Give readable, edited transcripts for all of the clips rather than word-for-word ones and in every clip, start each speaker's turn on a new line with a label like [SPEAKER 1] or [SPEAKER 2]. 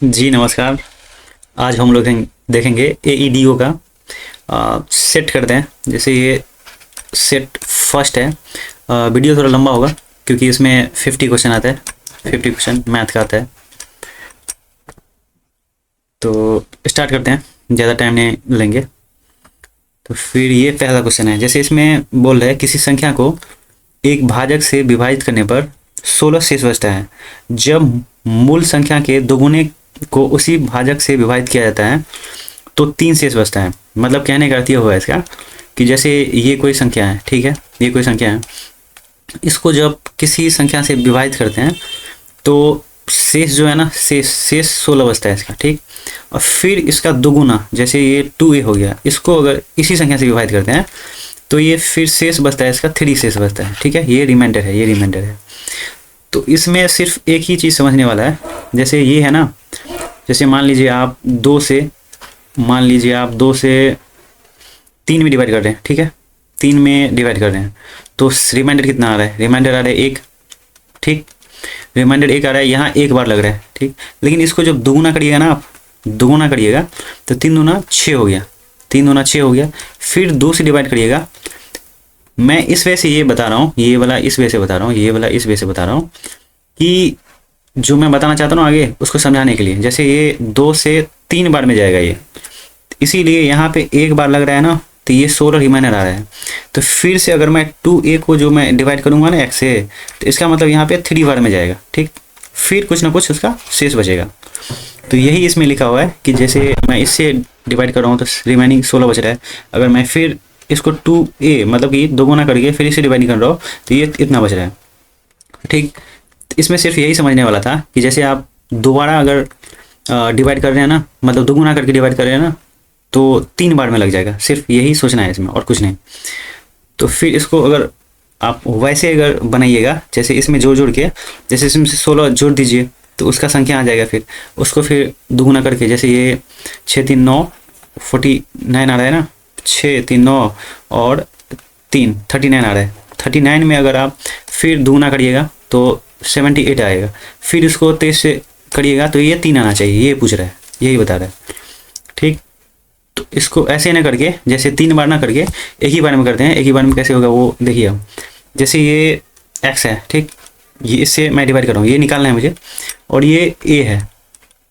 [SPEAKER 1] जी नमस्कार। आज हम लोग देखेंगे AEDO का सेट करते हैं। जैसे ये सेट फर्स्ट है। वीडियो थोड़ा लंबा होगा क्योंकि इसमें 50 क्वेश्चन आता है, 50 क्वेश्चन मैथ का आता है। तो स्टार्ट करते हैं, ज़्यादा टाइम नहीं लेंगे। तो फिर ये पहला क्वेश्चन है। जैसे इसमें बोल रहा है किसी संख्या को एक भाजक से विभाजित करने पर 16 शेष बचता है। जब मूल संख्या के दोगुने को उसी भाजक से विभाजित किया जाता है तो 3 शेष बचता है। मतलब कहने का अर्थ ये हुआ इसका कि जैसे ये कोई संख्या है, ठीक है, ये कोई संख्या है, इसको जब किसी संख्या से विभाजित करते हैं तो शेष जो है ना, शेष 16 बचता है इसका, ठीक। और फिर इसका दोगुना, जैसे ये 2a हो गया, इसको अगर इसी संख्या से विभाजित करते हैं तो ये फिर शेष बचता है इसका 3 शेष बचता है, ठीक है। ये रिमाइंडर है, ये रिमाइंडर है। तो इसमें सिर्फ एक ही चीज़ समझने वाला है। जैसे ये है ना, जैसे मान लीजिए आप 2 से 3 में डिवाइड कर रहे हैं, ठीक है, 3 में डिवाइड कर रहे हैं तो रिमाइंडर कितना आ रहा है? रिमाइंडर आ रहा है 1, ठीक। रिमाइंडर 1 आ रहा है, यहाँ एक बार लग रहा है, ठीक। लेकिन इसको जब दोगुना करिएगा ना, आप दोगुना करिएगा तो 3 दूना 6 हो गया, 3 दूना 6 हो गया। फिर 2 से डिवाइड करिएगा। मैं इस वजह से ये बता रहा हूँ, ये वाला इस वजह से बता रहा हूँ, ये वाला इस वजह से बता रहा हूँ कि जो मैं बताना चाहता हूँ आगे उसको समझाने के लिए। जैसे ये 2 से 3 बार में जाएगा ये, इसीलिए यहाँ पे एक बार लग रहा है ना, तो ये 16 रिमाइंडर आ रहा है। तो फिर से अगर मैं 2a को जो मैं डिवाइड करूँगा ना x से, तो इसका मतलब यहाँ पे 3 बार में जाएगा, ठीक। फिर कुछ ना कुछ उसका शेष बचेगा। तो यही इसमें लिखा हुआ है कि जैसे मैं इससे डिवाइड कर रहा हूँ तो रिमेनिंग 16 बच रहा है। अगर मैं फिर इसको 2a मतलब कि दोगुना करके फिर इसे डिवाइड कर रहा हूँ तो ये इतना बच रहा है, ठीक। इसमें सिर्फ यही समझने वाला था कि जैसे आप दोबारा अगर डिवाइड कर रहे हैं ना, मतलब दोगुना करके डिवाइड कर रहे हैं ना, तो 3 बार में लग जाएगा। सिर्फ यही सोचना है इसमें और कुछ नहीं। तो फिर इसको अगर आप वैसे अगर बनाइएगा, जैसे इसमें जोड़ के, जैसे इसमें से 16 जोड़ दीजिए तो उसका संख्या आ जाएगा। फिर उसको फिर दोगुना करके, जैसे ये 6 3 9 49 आ रहा है ना, 6 3 9 और 3 39 आ रहा है। 39 में अगर आप फिर दोगुना करिएगा तो 78 आएगा। फिर इसको 23 से करिएगा तो ये 3 आना चाहिए। ये पूछ रहा है, यही बता रहा है, ठीक। तो इसको ऐसे ना करके, जैसे 3 बार ना करके एक ही बार में करते हैं। एक ही बार में कैसे होगा वो देखिए हम। जैसे ये x है, ठीक, ये इससे मैं डिवाइड कर रहा हूँ, ये निकालना है मुझे। और ये a है,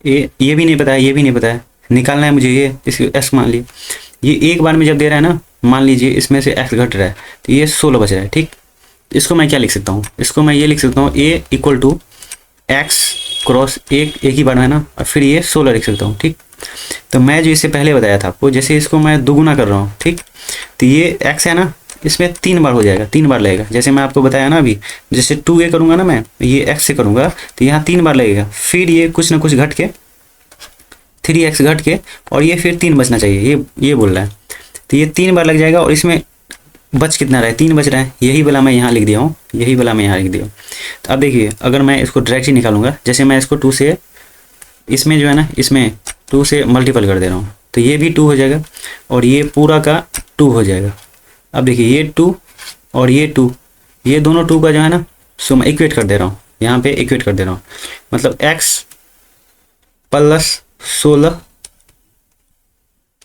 [SPEAKER 1] ये भी नहीं पता है, ये भी नहीं पता है, निकालना है मुझे ये, इसको x मान लीजिए। ये एक बार में जब दे रहा है ना, मान लीजिए इसमें से x घट रहा है तो ये 16 बच रहा है, ठीक। इसको मैं क्या लिख सकता हूँ? इसको मैं ये लिख सकता हूँ, a equal to x cross एक ही बार है ना, और फिर ये 16 लिख सकता हूँ, ठीक। तो मैं जो इससे पहले बताया था आपको, जैसे इसको मैं दोगुना कर रहा हूँ, ठीक, तो ये x है ना, इसमें 3 बार हो जाएगा, 3 बार लगेगा। जैसे मैं आपको बताया ना अभी, जैसे 2a करूँगा ना मैं, ये x से करूँगा तो यहाँ 3 बार लगेगा। फिर ये कुछ ना कुछ घट के 3x घट के, और ये फिर 3 बचना चाहिए, ये बोल रहा है। तो ये 3 बार लग जाएगा। और इसमें बच कितना रहा है? 3 बच रहा है। यही वाला मैं यहाँ लिख दिया हूँ, यही वाला मैं यहाँ लिख दिया हूँ। तो अब देखिए, अगर मैं इसको डायरेक्ट ही निकालूंगा, जैसे मैं इसको 2 से, इसमें जो है ना, इसमें 2 से मल्टीपल कर दे रहा हूँ तो ये भी 2 हो जाएगा और ये पूरा का 2 हो जाएगा। अब देखिए, ये 2 और ये 2, ये दोनों 2 का जो है ना, सो मैं इक्वेट कर दे रहा हूँ, यहाँ पे इक्वेट कर दे रहा हूँ। मतलब x प्लस 16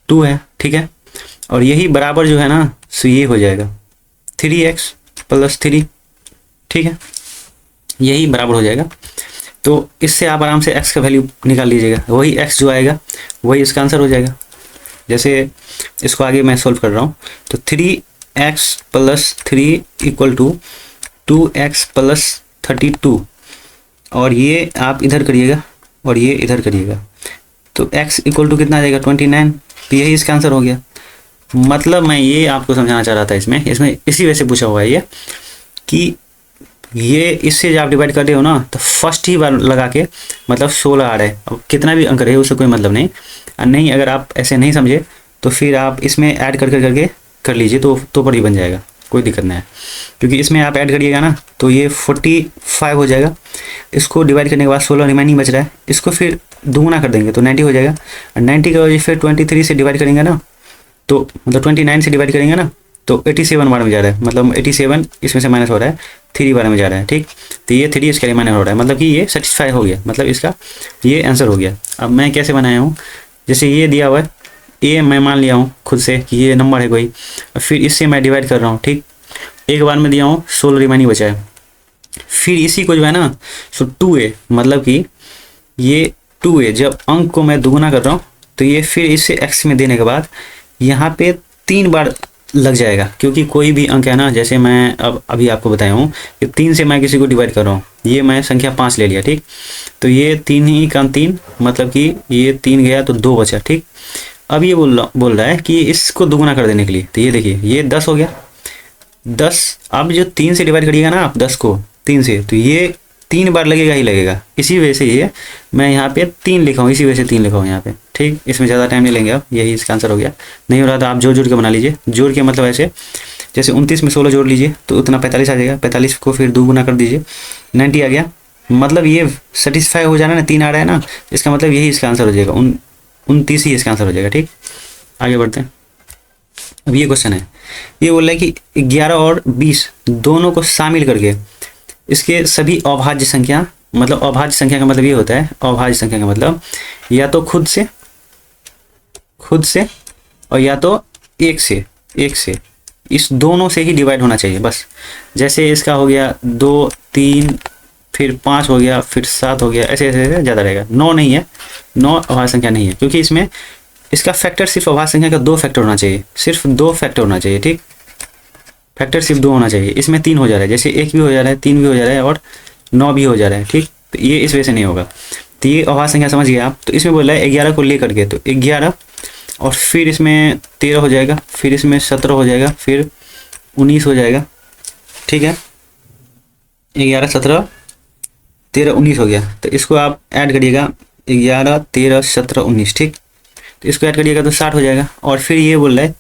[SPEAKER 1] 2 है, ठीक है। और यही बराबर जो है ना, सो ये हो जाएगा 3x प्लस 3, ठीक है, यही बराबर हो जाएगा। तो इससे आप आराम से x का वैल्यू निकाल लीजिएगा। वही x जो आएगा वही इसका आंसर हो जाएगा। जैसे इसको आगे मैं सॉल्व कर रहा हूँ तो 3x plus 3 equal to 2x plus 32, और ये आप इधर करिएगा और ये इधर करिएगा तो x इक्वल टू कितना आ जाएगा? 29। तो यही इसका आंसर हो गया। मतलब मैं ये आपको समझाना चाह रहा था इसमें इसी वजह से पूछा हुआ है ये, कि ये इससे जब आप डिवाइड कर रहे हो ना तो फर्स्ट ही बार लगा के, मतलब 16 आ रहा है। अब कितना भी अंक रहे उससे कोई मतलब नहीं। और नहीं, अगर आप ऐसे नहीं समझे तो फिर आप इसमें ऐड करके कर लीजिए तो पर ही बन जाएगा, कोई दिक्कत नहीं है। क्योंकि इसमें आप ऐड करिएगा ना तो ये 45 हो जाएगा। इसको डिवाइड करने के बाद 16 रिमाइनिंग बच रहा है, इसको फिर दोगुना कर देंगे तो 90 हो जाएगा। और 90 का फिर 23 से डिवाइड करेंगे ना, तो मतलब 29 से डिवाइड करेंगे ना तो 87 बार में जा रहा है, मतलब 87 इसमें से माइनस हो रहा है 3 बार में जा रहा है, ठीक। तो ये 3 इसका रिमाइंडर हो रहा है, मतलब कि ये सेटिस्फाई हो गया, मतलब इसका ये आंसर हो गया। अब मैं कैसे बनाया हूँ, जैसे ये दिया हुआ है, ये मैं मान लिया हूँ खुद से कि ये नंबर है कोई, और फिर इससे मैं डिवाइड कर रहा हूँ, ठीक। एक बार में दिया हूँ, 16 रिमाइंडिंग बचा है। फिर इसी को जो है ना, सो 2a, मतलब कि ये 2a जब अंक को मैं दुगुना कर रहा हूँ तो ये फिर इसे x में देने के बाद यहाँ पे 3 बार लग जाएगा, क्योंकि कोई भी अंक है ना, जैसे मैं अब अभी आपको बताया हूँ कि 3 से मैं किसी को डिवाइड कर रहा हूँ, ये मैं संख्या 5 ले लिया, ठीक। तो ये 3 ही का 3, मतलब कि ये 3 गया तो 2 बचा, ठीक। अब ये बोल रहा है कि इसको दुगुना कर देने के लिए, तो ये देखिए ये 10 हो गया, 10। अब जो 3 से डिवाइड करिएगा ना आप 10 को 3 से, तो ये 3 बार लगेगा ही लगेगा। इसी वजह से ये मैं यहाँ पे 3 लिखा हूँ, इसी वजह से 3 लिखा हूँ यहाँ पे, ठीक। इसमें ज़्यादा टाइम नहीं लेंगे आप, यही इसका आंसर हो गया। नहीं हो रहा तो आप जोड़ के बना लीजिए, जोड़ के मतलब ऐसे, जैसे 29 में 16 जोड़ लीजिए तो उतना 45 आ जाएगा, 45 को फिर 2 गुना कर दीजिए, 90 आ गया। मतलब ये सेटिस्फाई हो जाना ना, 3 आ रहा है ना, इसका मतलब यही इसका आंसर हो जाएगा, 29 ही इसका आंसर हो जाएगा, ठीक। आगे बढ़ते हैं। अब ये क्वेश्चन है, ये बोल रहा है कि 11 और 20 दोनों को शामिल करके इसके सभी अभाज्य संख्या, मतलब अभाज्य संख्या का मतलब ये होता है, अभाज्य संख्या का मतलब या तो खुद से और या तो एक से, इस दोनों से ही डिवाइड होना चाहिए बस। जैसे इसका हो गया 2, 3, फिर 5 हो गया, फिर 7 हो गया, ऐसे ऐसे ज़्यादा रहेगा। 9 नहीं है, 9 अभाज्य संख्या नहीं है, क्योंकि इसमें इसका फैक्टर सिर्फ अभाज्य संख्या का 2 फैक्टर होना चाहिए, सिर्फ 2 फैक्टर होना चाहिए, ठीक। फैक्टर सिर्फ 2 होना चाहिए, इसमें 3 हो जा रहा है, जैसे 1 भी हो जा रहा है, 3 भी हो जा रहा है और 9 भी हो जा रहा है, ठीक। तो ये इस वजह से नहीं होगा। तो ये अभाज्य संख्या समझ गए आप। तो इसमें बोल रहा है 11 को ले करके, तो 11 और फिर इसमें 13 हो जाएगा, फिर इसमें 17 हो जाएगा, फिर 19 हो जाएगा, ठीक है। 11, 17, 13, 19 हो गया। तो इसको आप ऐड करिएगा, 11, 13, 17, 19, ठीक। तो इसको ऐड करिएगा तो 60 हो जाएगा। और फिर ये बोल रहा है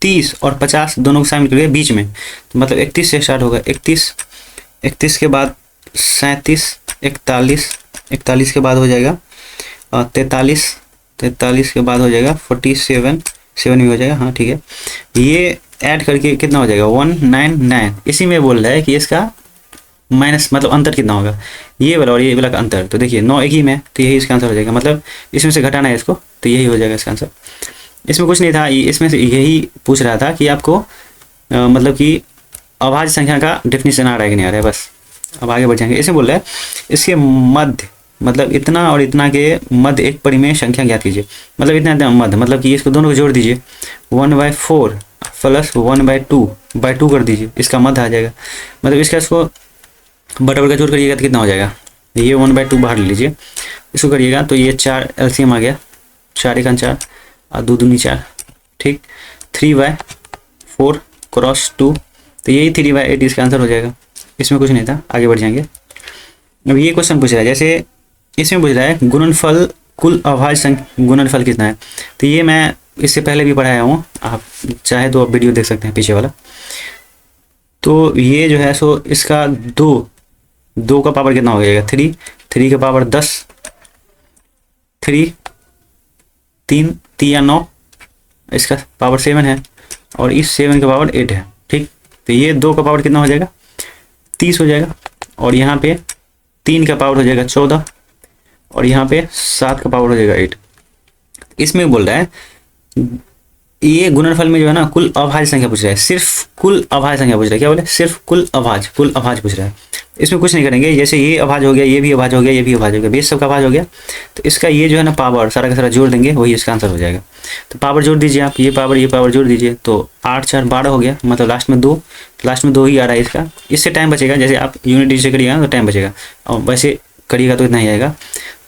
[SPEAKER 1] 30 और 50 दोनों को शामिल करिए बीच में, तो मतलब 31 से स्टार्ट होगा, 31 के बाद 37, 41 के बाद हो जाएगा 43 के बाद हो जाएगा 47 भी हो जाएगा, हाँ ठीक है। ये ऐड करके कितना हो जाएगा 199। इसी में बोल रहा है कि इसका माइनस मतलब अंतर कितना होगा, ये वाला और ये वाला का अंतर। तो देखिए 9 एक ही में, तो यही इसका आंसर हो जाएगा, मतलब इसमें से घटाना है इसको, तो यही हो जाएगा इसका आंसर। इसमें कुछ नहीं था, इसमें से यही पूछ रहा था कि आपको मतलब कि अभाज्य संख्या का डेफिनेशन आ रहा है कि नहीं आ रहा है, बस। अब आगे बढ़ जाएंगे। इसमें बोल रहा है इसके मध्य, मतलब इतना और इतना के मध्य एक परिमेय संख्या ज्ञात कीजिए। मतलब इतना मध्य, मतलब कि इसको दोनों को जोड़ दीजिए, 1/4 प्लस 1/2 कर दीजिए, इसका मध्य आ जाएगा। मतलब इसको बराबर का जोड़ करिएगा तो कितना हो जाएगा, ये 1/2 बाहर ले लीजिए, इसको करिएगा तो ये 4 एलसीएम आ गया, 4 1 4 और 2 दूनी 4, ठीक। 3/4 क्रॉस 2, तो यही 3/8 इसका आंसर हो जाएगा। इसमें कुछ नहीं था, आगे बढ़ जाएंगे। अब ये क्वेश्चन पूछ रहा है, जैसे इसमें पूछ रहा है गुणनफल कुल अभाज्य संख्या गुणनफल कितना है। तो ये मैं इससे पहले भी पढ़ाया हूँ, आप चाहे तो आप वीडियो देख सकते हैं पीछे वाला। तो ये जो है सो इसका 2 का पावर कितना हो जाएगा 3 का पावर 10, 3 या 9, इसका पावर 7 है और इस 7 का पावर 8 है, ठीक। तो ये 2 का पावर कितना हो जाएगा 30 हो जाएगा, और यहाँ पे 3 का पावर हो जाएगा 14 और यहाँ पे 7 का पावर हो जाएगा 8। इसमें बोल रहा है ये गुणनफल में जो है ना कुल अभाज्य संख्या पूछ रहा है, सिर्फ कुल अभाज्य संख्या पूछ रहा है। क्या बोले, सिर्फ कुल अभाज्य पूछ रहा है। इसमें कुछ नहीं करेंगे, जैसे ये अभाज्य हो गया, ये भी अभाज्य हो गया, ये भी अभाज्य हो गया, बेस सबका अभाज्य हो गया, तो इसका ये जो है ना पावर सारा का सारा जोड़ देंगे, वही इसका आंसर हो जाएगा। तो पावर जोड़ दीजिए आप, ये पावर जोड़ दीजिए, तो 8 4 12 हो गया, मतलब लास्ट में 2 ही आ रहा है इसका। इससे टाइम बचेगा, जैसे आप यूनिट से करिएगा तो टाइम बचेगा, और वैसे करिएगा तो इतना ही आएगा।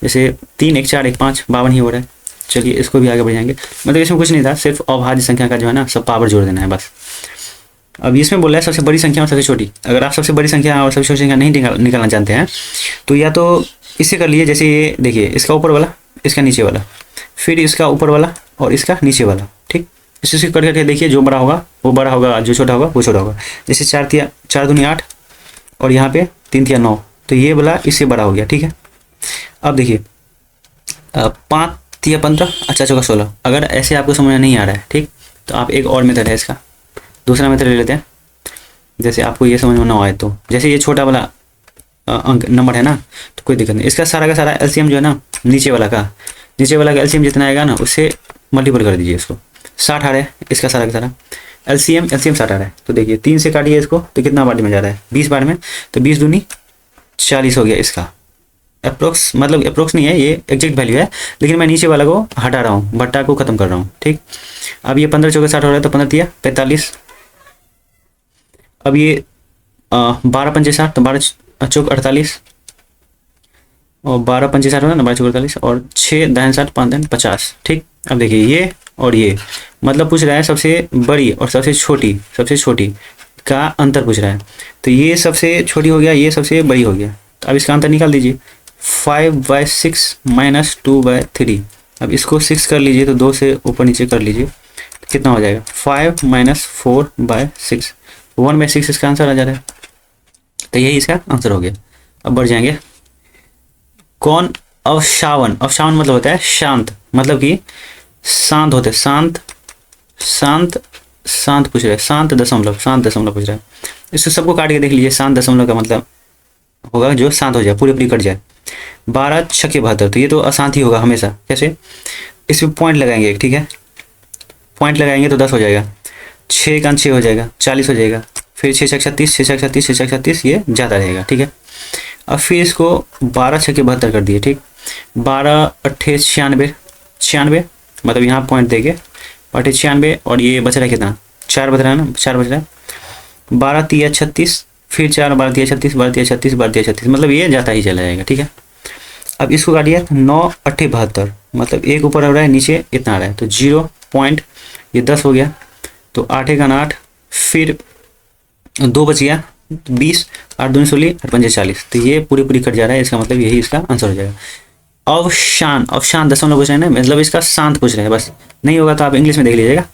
[SPEAKER 1] जैसे 3 1 4 1 5 52 ही हो रहा है। चलिए इसको भी आगे बढ़ जाएंगे। मतलब इसमें कुछ नहीं था, सिर्फ अभाज्य संख्या का जो है ना सब पावर जोड़ देना है बस। अब इसमें बोल रहा है सबसे बड़ी संख्या और सबसे छोटी। अगर आप सबसे बड़ी संख्या और सबसे छोटी संख्या नहीं निकालना चाहते हैं तो या तो इससे कर लिए, जैसे ये देखिए इसका ऊपर वाला, इसका नीचे वाला, फिर इसका ऊपर वाला और इसका नीचे वाला, ठीक। इससे कर करके देखिए, जो बड़ा होगा वो बड़ा होगा, जो छोटा होगा वो छोटा होगा। जैसे 4 दूनी 8 और यहाँ पे 3 3 9, तो ये वाला इससे बड़ा हो गया, ठीक है। अब देखिए 5 3 15 अच्छा 4 16। अगर ऐसे आपको समझ नहीं आ रहा है, ठीक, तो आप एक और मेथड है इसका, दूसरा मेथड ले लेते हैं। जैसे आपको ये समझ में ना आए तो, जैसे ये छोटा वाला अंक नंबर है ना, तो कोई दिक्कत नहीं। इसका सारा का सारा एलसीएम जो है ना, नीचे वाला का एलसीएम जितना आएगा ना, उससे मल्टीपल कर दीजिए इसको। 60 आ रहा है इसका सारा का सारा एलसीएम 60 आ रहा है। तो देखिए 3 से काटिए इसको तो कितना बार में जा रहा है, 20 बार में। तो 20 दूनी 40 हो गया इसका अप्रोक्स, मतलब अप्रोक्स नहीं है ये, एग्जैक्ट वैल्यू है, लेकिन मैं नीचे वाला को हटा रहा हूँ, भट्टा को खत्म कर रहा हूँ। ठीक, अब ये 15 चौके 60 हो रहा है, तो 15 दिया 45। अब ये 12 पंचे 60, तो 12 चौक 48, और 12 पंचे 60 होता है ना, 12 चौक 48, और 6 दाहिने 60 5 दाहिने 50। ठीक, अब देखिए ये और ये, मतलब पूछ रहा है सबसे बड़ी और सबसे छोटी का अंतर पूछ रहा है। तो ये सबसे छोटी हो गया, ये सबसे बड़ी हो गया। तो अब इसका अंतर निकाल दीजिए, 5/6 माइनस 2/3। अब इसको 6 कर लीजिए, तो 2 से ऊपर नीचे कर लीजिए, तो कितना हो जाएगा 5 माइनस 4/6, 1/6 इसका आंसर आ जा रहा है। तो यही इसका आंसर हो गया। अब बढ़ जाएंगे, कौन अवसावन मतलब होता है शांत, मतलब कि शांत होते, शांत पूछ रहा है, शांत दशमलव पूछ रहा है। इसको सबको काट के देख लीजिए, शांत दशमलव का मतलब होगा जो शांत हो जाए, पूरी कट जाए। 12 छक्के 72, तो ये तो अशांत ही होगा हमेशा। कैसे, इसमें पॉइंट लगाएंगे एक, ठीक है, पॉइंट लगाएंगे तो 10 हो जाएगा, 6 का 6 हो जाएगा, 40 हो जाएगा, फिर 6 36, 6 36, 6 36, ये जाता रहेगा। ठीक है, अब फिर इसको 12 छक्के 72 कर दिए। ठीक, 12 8 96, मतलब यहाँ पॉइंट देके 8 96, और ये बच रहा है कितना, 4 बच रहा है ना, 4 बच रहा है। 12 3 36, फिर 4 12 3 36, 12 3 36, 12 3 36, मतलब ये जाता ही चला जाएगा। ठीक है, अब इसको काटिए, 9 8 72, मतलब एक ऊपर हो रहा है, नीचे इतना आ रहा है, तो 0 पॉइंट, ये 10 हो गया, तो 8 1 8, फिर 2 बच गया 20, 8 2 16, 8 5 40, तो ये पूरी कट जा रहा है। इसका मतलब यही इसका आंसर हो जाएगा। अवशान दशमलव पूछ रहे हैं ना, मतलब इसका शांत पूछ रहे हैं, बस नहीं होगा तो आप इंग्लिश में देख लीजिएगा।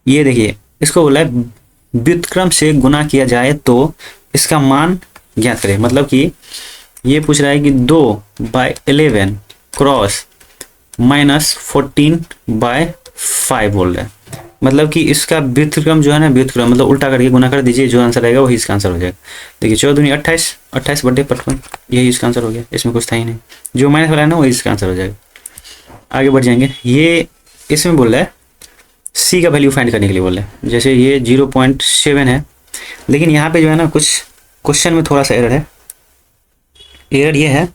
[SPEAKER 1] ये देखिए, इसको बोला है व्युत्क्रम से गुना किया जाए तो इसका मान ज्ञात करें, मतलब कि ये पूछ रहा है कि 2/11 क्रॉस -14/5 बोल रहा है, मतलब कि इसका व्युत्क्रम जो है ना, व्युत्क्रम मतलब उल्टा करके गुना कर दीजिए, जो आंसर आएगा वही इसका आंसर हो जाएगा। देखिए 14 दूनी 28, 28 बटे 55, यही इसका आंसर हो गया, इसमें कुछ था ही नहीं, जो माइनस वाला है ना वही इसका आंसर हो जाएगा। आगे बढ़ जाएंगे, ये इसमें बोल रहा है सी का वैल्यू फाइंड करने के लिए बोल रहे हैं, जैसे ये 0.7 है, लेकिन यहाँ पे जो है ना कुछ क्वेश्चन में थोड़ा सा एरर है। एरर ये है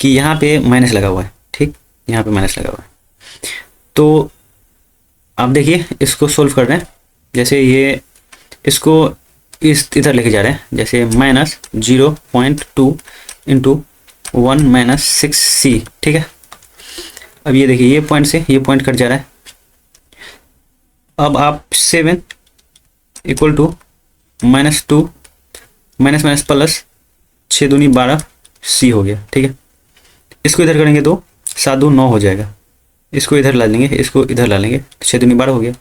[SPEAKER 1] कि यहाँ पे माइनस लगा हुआ है। ठीक, यहाँ पे माइनस लगा हुआ है, तो आप देखिए इसको सोल्व कर रहे हैं, जैसे ये इसको इधर लेके जा रहे हैं, जैसे -0.2 इंटू 1 - 6c। ठीक है, अब ये देखिए ये पॉइंट से ये पॉइंट कट जा रहा है। अब आप 7 इक्वल टू -2 माइनस प्लस 6 दूनी 12 c हो गया। ठीक है, इसको इधर करेंगे तो 7 2 9 हो जाएगा, इसको इधर ला लेंगे, इसको इधर ला लेंगे, 6 दूनी 12 हो गया,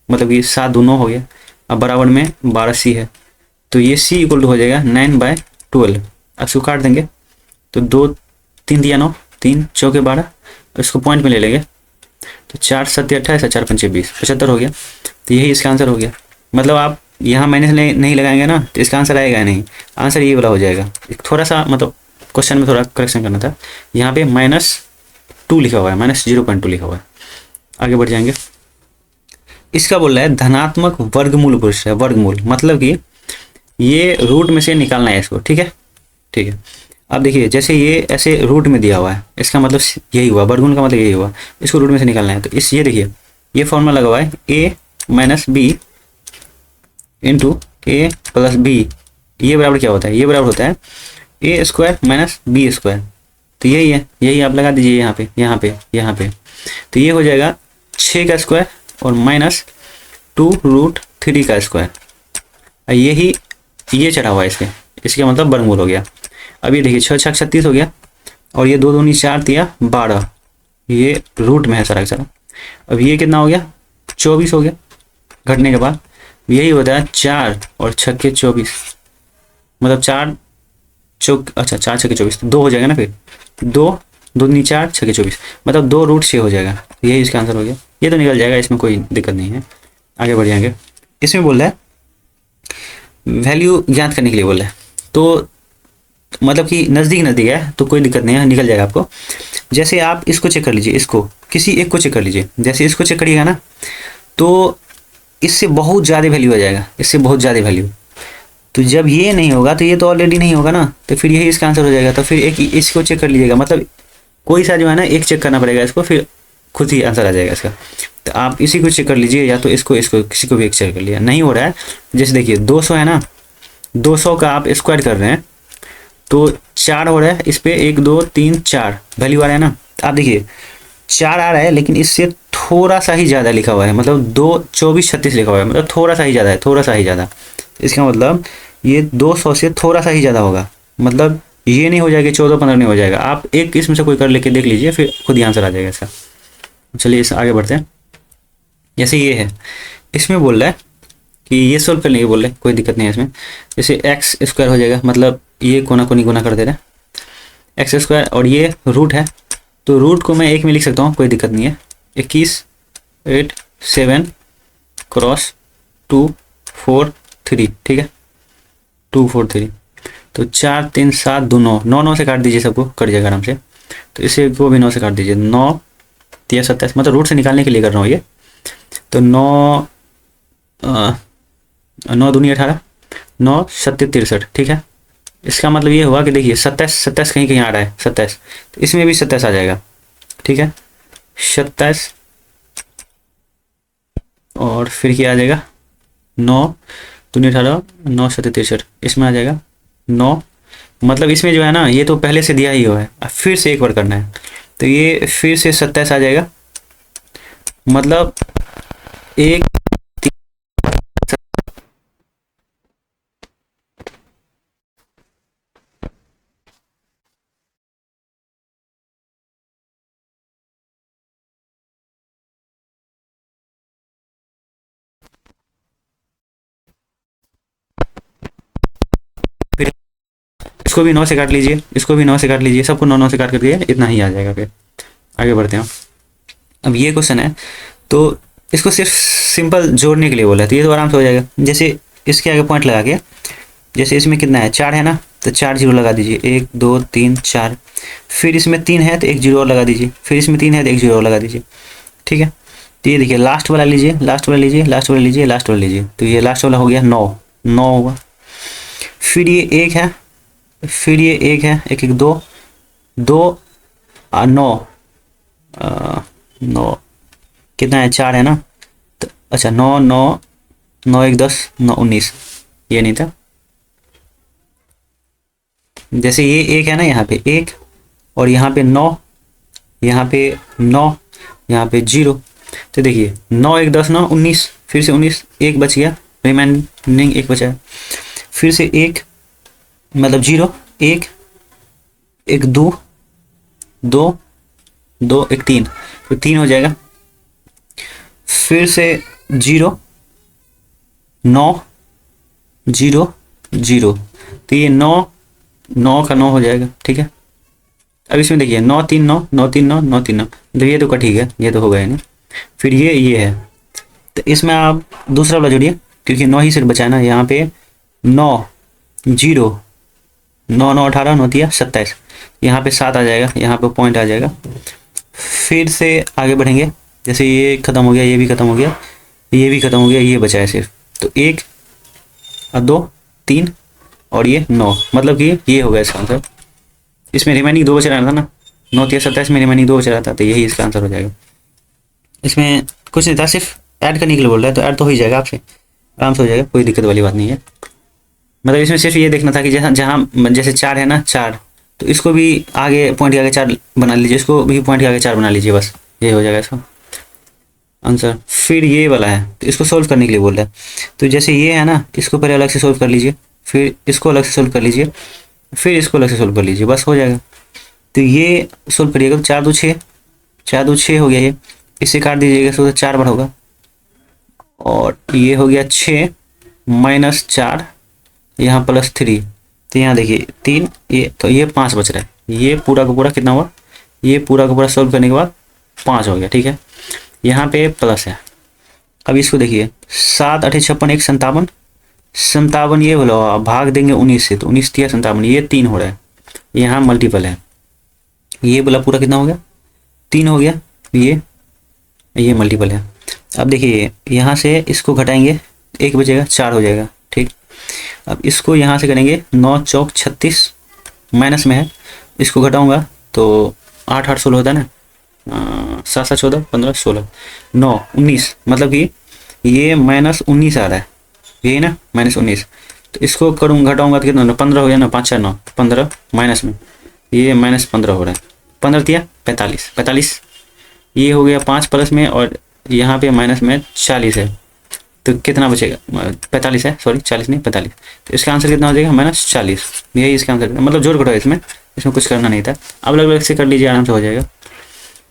[SPEAKER 1] मतलब कि 7 2 9 हो गया। अब बराबर में 12 c है, तो ये c इक्वल टू हो जाएगा 9/12। अब इसको काट देंगे तो 2 3 दिया 9, 3 चौके 12, इसको पॉइंट में ले लेंगे तो 4 7 28, 4 5 20, 75 हो गया। तो यही इसका आंसर हो गया। मतलब आप यहाँ माइनस नहीं लगाएंगे ना तो इसका आंसर आएगा नहीं, आंसर ये वाला हो जाएगा। थोड़ा सा मतलब क्वेश्चन में थोड़ा करेक्शन करना था, यहाँ पे -2 लिखा हुआ है, -0.2 लिखा हुआ है। आगे बढ़ जाएंगे, इसका बोल रहा है धनात्मक वर्गमूल पुरुष है, वर्गमूल मतलब कि ये रूट में से निकालना है इसको। ठीक है, ठीक है, अब देखिए जैसे ये ऐसे रूट में दिया हुआ है, इसका मतलब यही हुआ, वर्गमूल का मतलब यही हुआ, इसको रूट में से निकालना है। तो इस ये देखिए ये फॉर्मूला लगा हुआ है a - b into a + b, ये बराबर क्या होता है, ये बराबर होता है a² - b²। तो यही है, यही आप लगा दीजिए यहाँ पे, यहाँ पे, यहाँ पे। तो ये हो जाएगा 6 का स्क्वायर और -2√3 का स्क्वायर, यही ये चढ़ा हुआ है इसके मतलब वर्गमूल हो गया। अब ये देखिए 6 6 36 हो गया, और ये 2 दूनी 4 दिया 12, ये रूट में है सारा सारा। अब ये कितना हो गया 24 हो गया घटने के बाद, यही होता है 4 और 6 के 24, मतलब 4 4 6 24, 2 हो जाएगा ना, फिर 2 2 दूनी 4 6 के 24, मतलब 2√6 हो जाएगा। यही इसका आंसर हो गया, ये तो निकल जाएगा, इसमें कोई दिक्कत नहीं है। आगे बढ़ जाएंगे, इसमें बोल रहा है वैल्यू ज्ञात करने के लिए बोला है। तो मतलब कि नज़दीक नज़दीक है तो कोई दिक्कत नहीं है, निकल जाएगा आपको। जैसे आप इसको चेक कर लीजिए, इसको किसी एक को चेक कर लीजिए, जैसे इसको चेक करिएगा ना तो इससे बहुत ज़्यादा वैल्यू आ जाएगा, इससे बहुत ज़्यादा वैल्यू। तो जब ये नहीं होगा तो ये तो ऑलरेडी नहीं होगा ना, तो फिर यही इसका आंसर हो जाएगा। तो फिर एक इसको चेक कर लीजिएगा, मतलब कोई सा जो है ना एक चेक करना पड़ेगा इसको, फिर खुद ही आंसर आ जाएगा इसका। तो आप इसी को चेक कर लीजिए, या तो इसको किसी को भी एक चेक कर लिया, नहीं हो रहा है। जैसे देखिए 200 है ना, 200 का आप स्क्वायर कर रहे हैं तो 4 हो रहा है, इस पे 1 2 3 4 वैल्यू आ रहा है ना। आप देखिए 4 आ रहा है, लेकिन इससे थोड़ा सा ही ज़्यादा लिखा हुआ है, मतलब 2 24 36 लिखा हुआ है, मतलब थोड़ा सा ही ज़्यादा है, थोड़ा सा ही ज़्यादा। इसका मतलब ये 200 से थोड़ा सा ही ज़्यादा होगा, मतलब ये नहीं हो जाएगा 14 15 नहीं हो जाएगा। आप एक इसमें से कोई कर लेके देख लीजिए, फिर खुद ही आंसर आ जाएगा इसका। चलिए इस आगे बढ़ते हैं। जैसे ये है, इसमें बोल रहा है कि ये सोल्व करने के बोल रहे हैं, कोई दिक्कत नहीं है इसमें। जैसे एक्स स्क्वायर हो जाएगा, मतलब ये कोना कोनी गुना कर दे रहा है एक्स स्क्वायर, और ये रूट है तो रूट को मैं एक में लिख सकता हूँ, कोई दिक्कत नहीं है। 21 8 7 क्रॉस 2 4 3, ठीक है 2 4 3। तो 4 3 7 2 9 9 9 से काट दीजिए, सबको कट जाएगा आराम से। तो इसे को भी 9 से काट दीजिए, 9 3 27, मतलब रूट से निकालने के लिए कर रहा हूँ ये। तो 9 9 दूनी 18, 9 7 63, ठीक है। इसका मतलब ये हुआ कि देखिए 27 27 कहीं कहीं आ रहा है 27, तो इसमें भी 27 आ जाएगा, ठीक है 27। और फिर क्या आ जाएगा 9 दूनी 18, 9 7 63, इसमें आ जाएगा 9। मतलब इसमें जो है ना ये तो पहले से दिया ही हुआ है, अब फिर से एक बार करना है, तो ये फिर से 27 आ जाएगा, मतलब एक फिर इसको भी 9 से काट लीजिए, इसको भी 9 से काट लीजिए, सबको 9 9 से काट कर दिए, इतना ही आ जाएगा। फिर आगे बढ़ते हैं। अब ये क्वेश्चन है तो इसको सिर्फ सिंपल जोड़ने के लिए बोला है, तो ये तो आराम से हो जाएगा। जैसे इसके आगे पॉइंट लगा के, जैसे इसमें कितना है 4 है ना, तो 4 जीरो लगा दीजिए, 1 2 3 4। फिर इसमें 3 है तो 1 जीरो और लगा दीजिए, फिर इसमें 3 है तो 1 जीरो और लगा दीजिए, ठीक है। तो ये देखिए लास्ट वाला लीजिए, लास्ट वाला लीजिए, लास्ट वाला लीजिए, लास्ट वाला लीजिए, तो ये लास्ट वाला हो गया 9 9 होगा। फिर ये 1 है, फिर ये 1 है, 1 1 2 2 और 9 9 कितना है 4 है ना, तो अच्छा 9 9 9 1 10 9 19, ये नहीं था। जैसे ये 1 है ना, यहाँ पे 1 और यहाँ पे 9, यहाँ पे 9, यहाँ पे 0। तो देखिए 9 1 10 9 19, फिर से 19, 1 बच गया, रिमाइंडिंग 1 बचा है। फिर से 1 मतलब 0 1 1 2 2 2 1 3, तो 3 हो जाएगा। फिर से 0 9 0 0, तो ये 9 9 का 9 हो जाएगा, ठीक है। अब इसमें देखिए 9 3 9 9 3 9 9 3 9, तो ये तो का ठीक है, ये तो हो गया ना। फिर ये है, तो इसमें आप दूसरा वाला जोड़िए, क्योंकि 9 ही सिर्फ बचा है ना। यहाँ पे 9 0 9 9 18 9 3 27, यहाँ पे 7 आ जाएगा, यहाँ पे पॉइंट आ जाएगा। फिर से आगे बढ़ेंगे, जैसे ये ख़त्म हो गया, ये भी ख़त्म हो गया, ये भी ख़त्म हो गया, ये बचा है सिर्फ। तो 1 और 2 3 और ये 9, मतलब कि ये हो गया इसका आंसर। इसमें रिमाइनिंग 2 बच रहा था ना, 9 3 27 में रिमाइनिंग 2 बच रहा था, तो यही इसका आंसर हो जाएगा। इसमें कुछ नहीं था, सिर्फ ऐड करने के लिए बोल रहा है, तो ऐड तो हो ही जाएगा आपसे, आराम से हो जाएगा, कोई दिक्कत वाली बात नहीं है। मतलब इसमें सिर्फ ये देखना था कि जहाँ जहाँ जैसे 4 है ना 4, तो इसको भी आगे पॉइंट के आगे 4 बना लीजिए, इसको भी पॉइंट के आगे 4 बना लीजिए, बस ये हो जाएगा इसका आंसर। फिर ये वाला है, तो इसको सोल्व करने के लिए बोल रहा है। तो जैसे ये है ना, इसको पहले अलग से सोल्व कर लीजिए, फिर इसको अलग से सोल्व कर लीजिए, फिर इसको अलग से सोल्व कर लीजिए, बस हो जाएगा। तो ये सोल्व करिएगा, तो 4 2 6, 4 2 6 हो गया ये, इससे काट दीजिएगा, तो 4 बार होगा। और ये हो गया 6 माइनस 4, यहाँ प्लस 3, तो यहाँ देखिए 3, ये तो ये 5 बच रहा है। ये पूरा का पूरा कितना हुआ, ये पूरा का पूरा सोल्व करने के बाद 5 हो गया, ठीक है। यहाँ पे प्लस है। अब इसको देखिए 7 8 56 1 57, 57 ये बोला, भाग देंगे 19 से, तो 19 तिया 57, ये 3 हो रहा है, यहाँ मल्टीपल है, ये बोला पूरा कितना हो गया 3 हो गया, ये मल्टीपल है। अब देखिए यहाँ से इसको घटाएंगे 1 बचेगा 4 हो जाएगा, ठीक। अब इसको यहाँ से करेंगे 9 चौक 36, माइनस में है, इसको घटाऊंगा तो 8 8 16 होता है ना, 7 7 14 15 16 9 19, मतलब कि ये -19 आ रहा है, यही ना -19। तो इसको करूँ घटाऊंगा तो कितना 15 हो गया ना, 5 4 9 15, माइनस में ये -15 हो रहा है, 15 तिया 45 45, ये हो गया 5 प्लस में, और यहाँ पे माइनस में 40 है, तो कितना बचेगा 45 है, सॉरी 40 नहीं 45, तो इसका आंसर कितना हो जाएगा -40, यही इसका आंसर, मतलब जोड़ घटाओ, इसमें कुछ करना नहीं था। अब अलग अलग से कर लीजिए, आराम से हो जाएगा,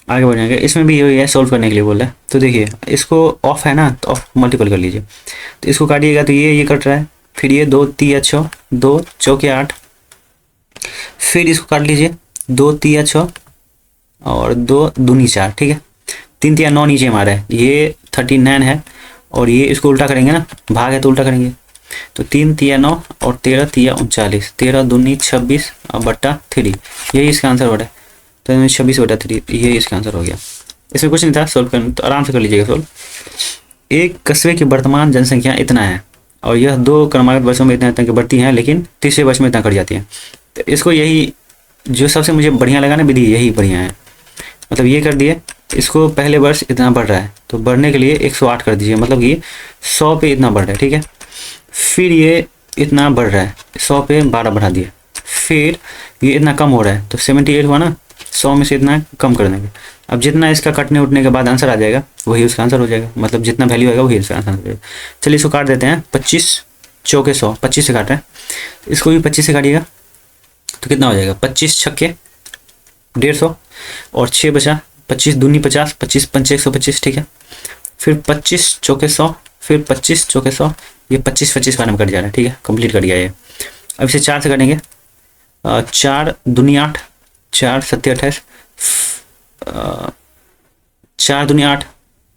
[SPEAKER 1] आगे बढ़ जाएंगे। इसमें भी यही है, सोल्व करने के लिए बोल रहा है, तो देखिए इसको ऑफ है ना, तो ऑफ मल्टीपल कर लीजिए, तो इसको काटिएगा तो ये कट रहा है, फिर ये 2 तिया 6, 2 चौके 8, फिर इसको काट लीजिए 2 तिया 6 और 2 दूनी 4, ठीक है, 3 तिया 9 नीचे हमारा है, ये 39 है, और ये इसको उल्टा करेंगे ना, भाग है तो उल्टा करेंगे, तो 3 तिया 9 और 13 तिया 39, 13 दूनी 26 और बट्टा 3, यही इसका आंसर हो रहा है, तो 26/3, ये इसका आंसर हो गया। इसमें कुछ नहीं था, सोल्व करना तो आराम से कर लीजिएगा सोल्व। एक कस्बे की वर्तमान जनसंख्या इतना है, और यह 2 क्रमागत वर्षों में इतना इतना की बढ़ती है, लेकिन तीसरे वर्ष में इतना घट जाती है। तो इसको यही जो सबसे मुझे बढ़िया लगा ना विधि, यही बढ़िया है, मतलब ये कर दिए, इसको पहले वर्ष इतना बढ़ रहा है, तो बढ़ने के लिए 108 कर दीजिए, मतलब कि 100 पे इतना बढ़ रहा है, ठीक है। फिर ये इतना बढ़ रहा है, 100 पे 12 बढ़ा दिए, फिर ये इतना कम हो रहा है, तो 78 हुआ ना, 100 में से इतना कम कर देंगे। अब जितना इसका कटने उठने के बाद आंसर आ जाएगा, वही उसका आंसर हो जाएगा, मतलब जितना वैल्यू आएगा वही उसका आंसर हो जाएगा। चलिए इसको काट देते हैं, 25 चौके 100, 25 से काट रहे हैं, इसको भी 25 से काटिएगा तो कितना हो जाएगा, 25 छक्के 150 और 6 बचा, 25 दूनी 50, 25 पंचे 125, ठीक है। फिर 25 चौके 100, फिर 25 चौके 100, ये 25 25 का नंबर कट जा रहा है, ठीक है, कंप्लीट कर गया ये। अब इसे 4 से काटेंगे, 4 दूनी 8, 4 7 28, 4 दूनी 8,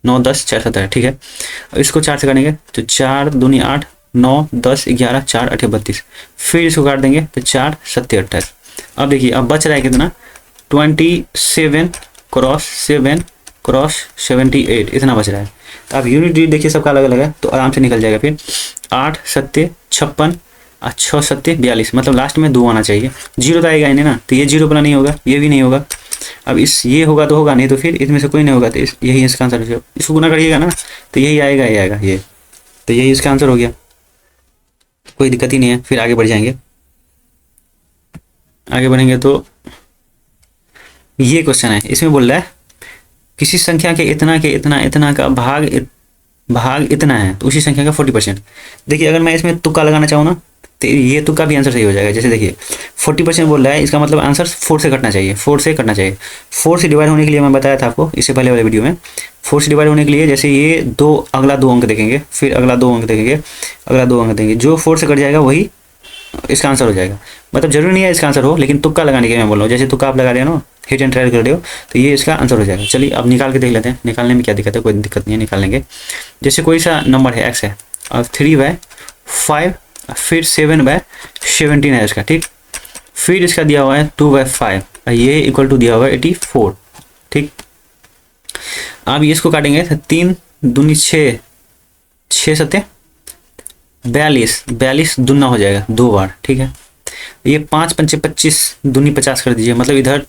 [SPEAKER 1] 9 10 4 7 है, ठीक है। अब इसको 4 से काटेंगे तो 4 दूनी 8, 9 10 11 4 8 32, फिर इसको काट देंगे तो 4 7 28। अब देखिए अब बच रहा है कितना, 27 क्रॉस 7 क्रॉस 78, इतना बच रहा है। तो अब यूनिट देखिए सबका अलग अलग है, तो आराम से निकल जाएगा। फिर 8 7 56 और 6 7 42, मतलब लास्ट में 2 आना चाहिए, 0 तो आएगा ही नहीं ना, तो ये 0 वाला नहीं होगा, ये भी नहीं होगा। अब इस ये होगा तो होगा, नहीं तो फिर इसमें से कोई नहीं होगा, तो यही इसका आंसर हो जाएगा। इसको गुना करिएगा ना तो यही आएगा, ये आएगा ये, तो यही इसका आंसर हो गया, कोई दिक्कत ही नहीं है। फिर आगे बढ़ जाएंगे, आगे बढ़ेंगे तो ये क्वेश्चन है, इसमें बोल रहा है किसी संख्या के इतना का भाग इतना है, तो उसी संख्या का 40%। देखिए अगर मैं इसमें तुक्का लगाना चाहूँ ना, तो ये तुक्का भी आंसर सही हो जाएगा। जैसे देखिए 40% बोल रहा है, इसका मतलब आंसर 4 से कटना चाहिए, 4 से कटना चाहिए। 4 से डिवाइड होने के लिए मैं बताया था आपको इससे पहले वाले वीडियो में, 4 से डिवाइड होने के लिए जैसे ये अगला 2 अंक देखेंगे, फिर अगला 2 अंक देखेंगे, अगला 2 अंक देंगे, जो 4 से कट जाएगा वही इसका आंसर हो जाएगा। मतलब जरूरी नहीं है इसका आंसर हो, लेकिन तुक्का लगाने के मैं बोल रहा हूँ, जैसे तुक्का आप लगा रहे हो ना, हिट एंड ट्रायल कर रहे हो, तो ये इसका आंसर हो जाएगा। चलिए अब निकाल के देख लेते हैं, निकालने में क्या दिक्कत है, कोई दिक्कत नहीं है, निकाल लेंगे। जैसे कोई सा नंबर है x है, और 3/5 फिर 7/17 है इसका, ठीक। फिर इसका दिया हुआ है 2/5, ये इक्वल टू दिया हुआ है 84, ठीक। अब इसको काटेंगे तो 3 दूनी 6, 6 7 42 दुना हो जाएगा 2 बार, ठीक है। ये 5 पंचे 25 दूनी 50 कर दीजिए, मतलब इधर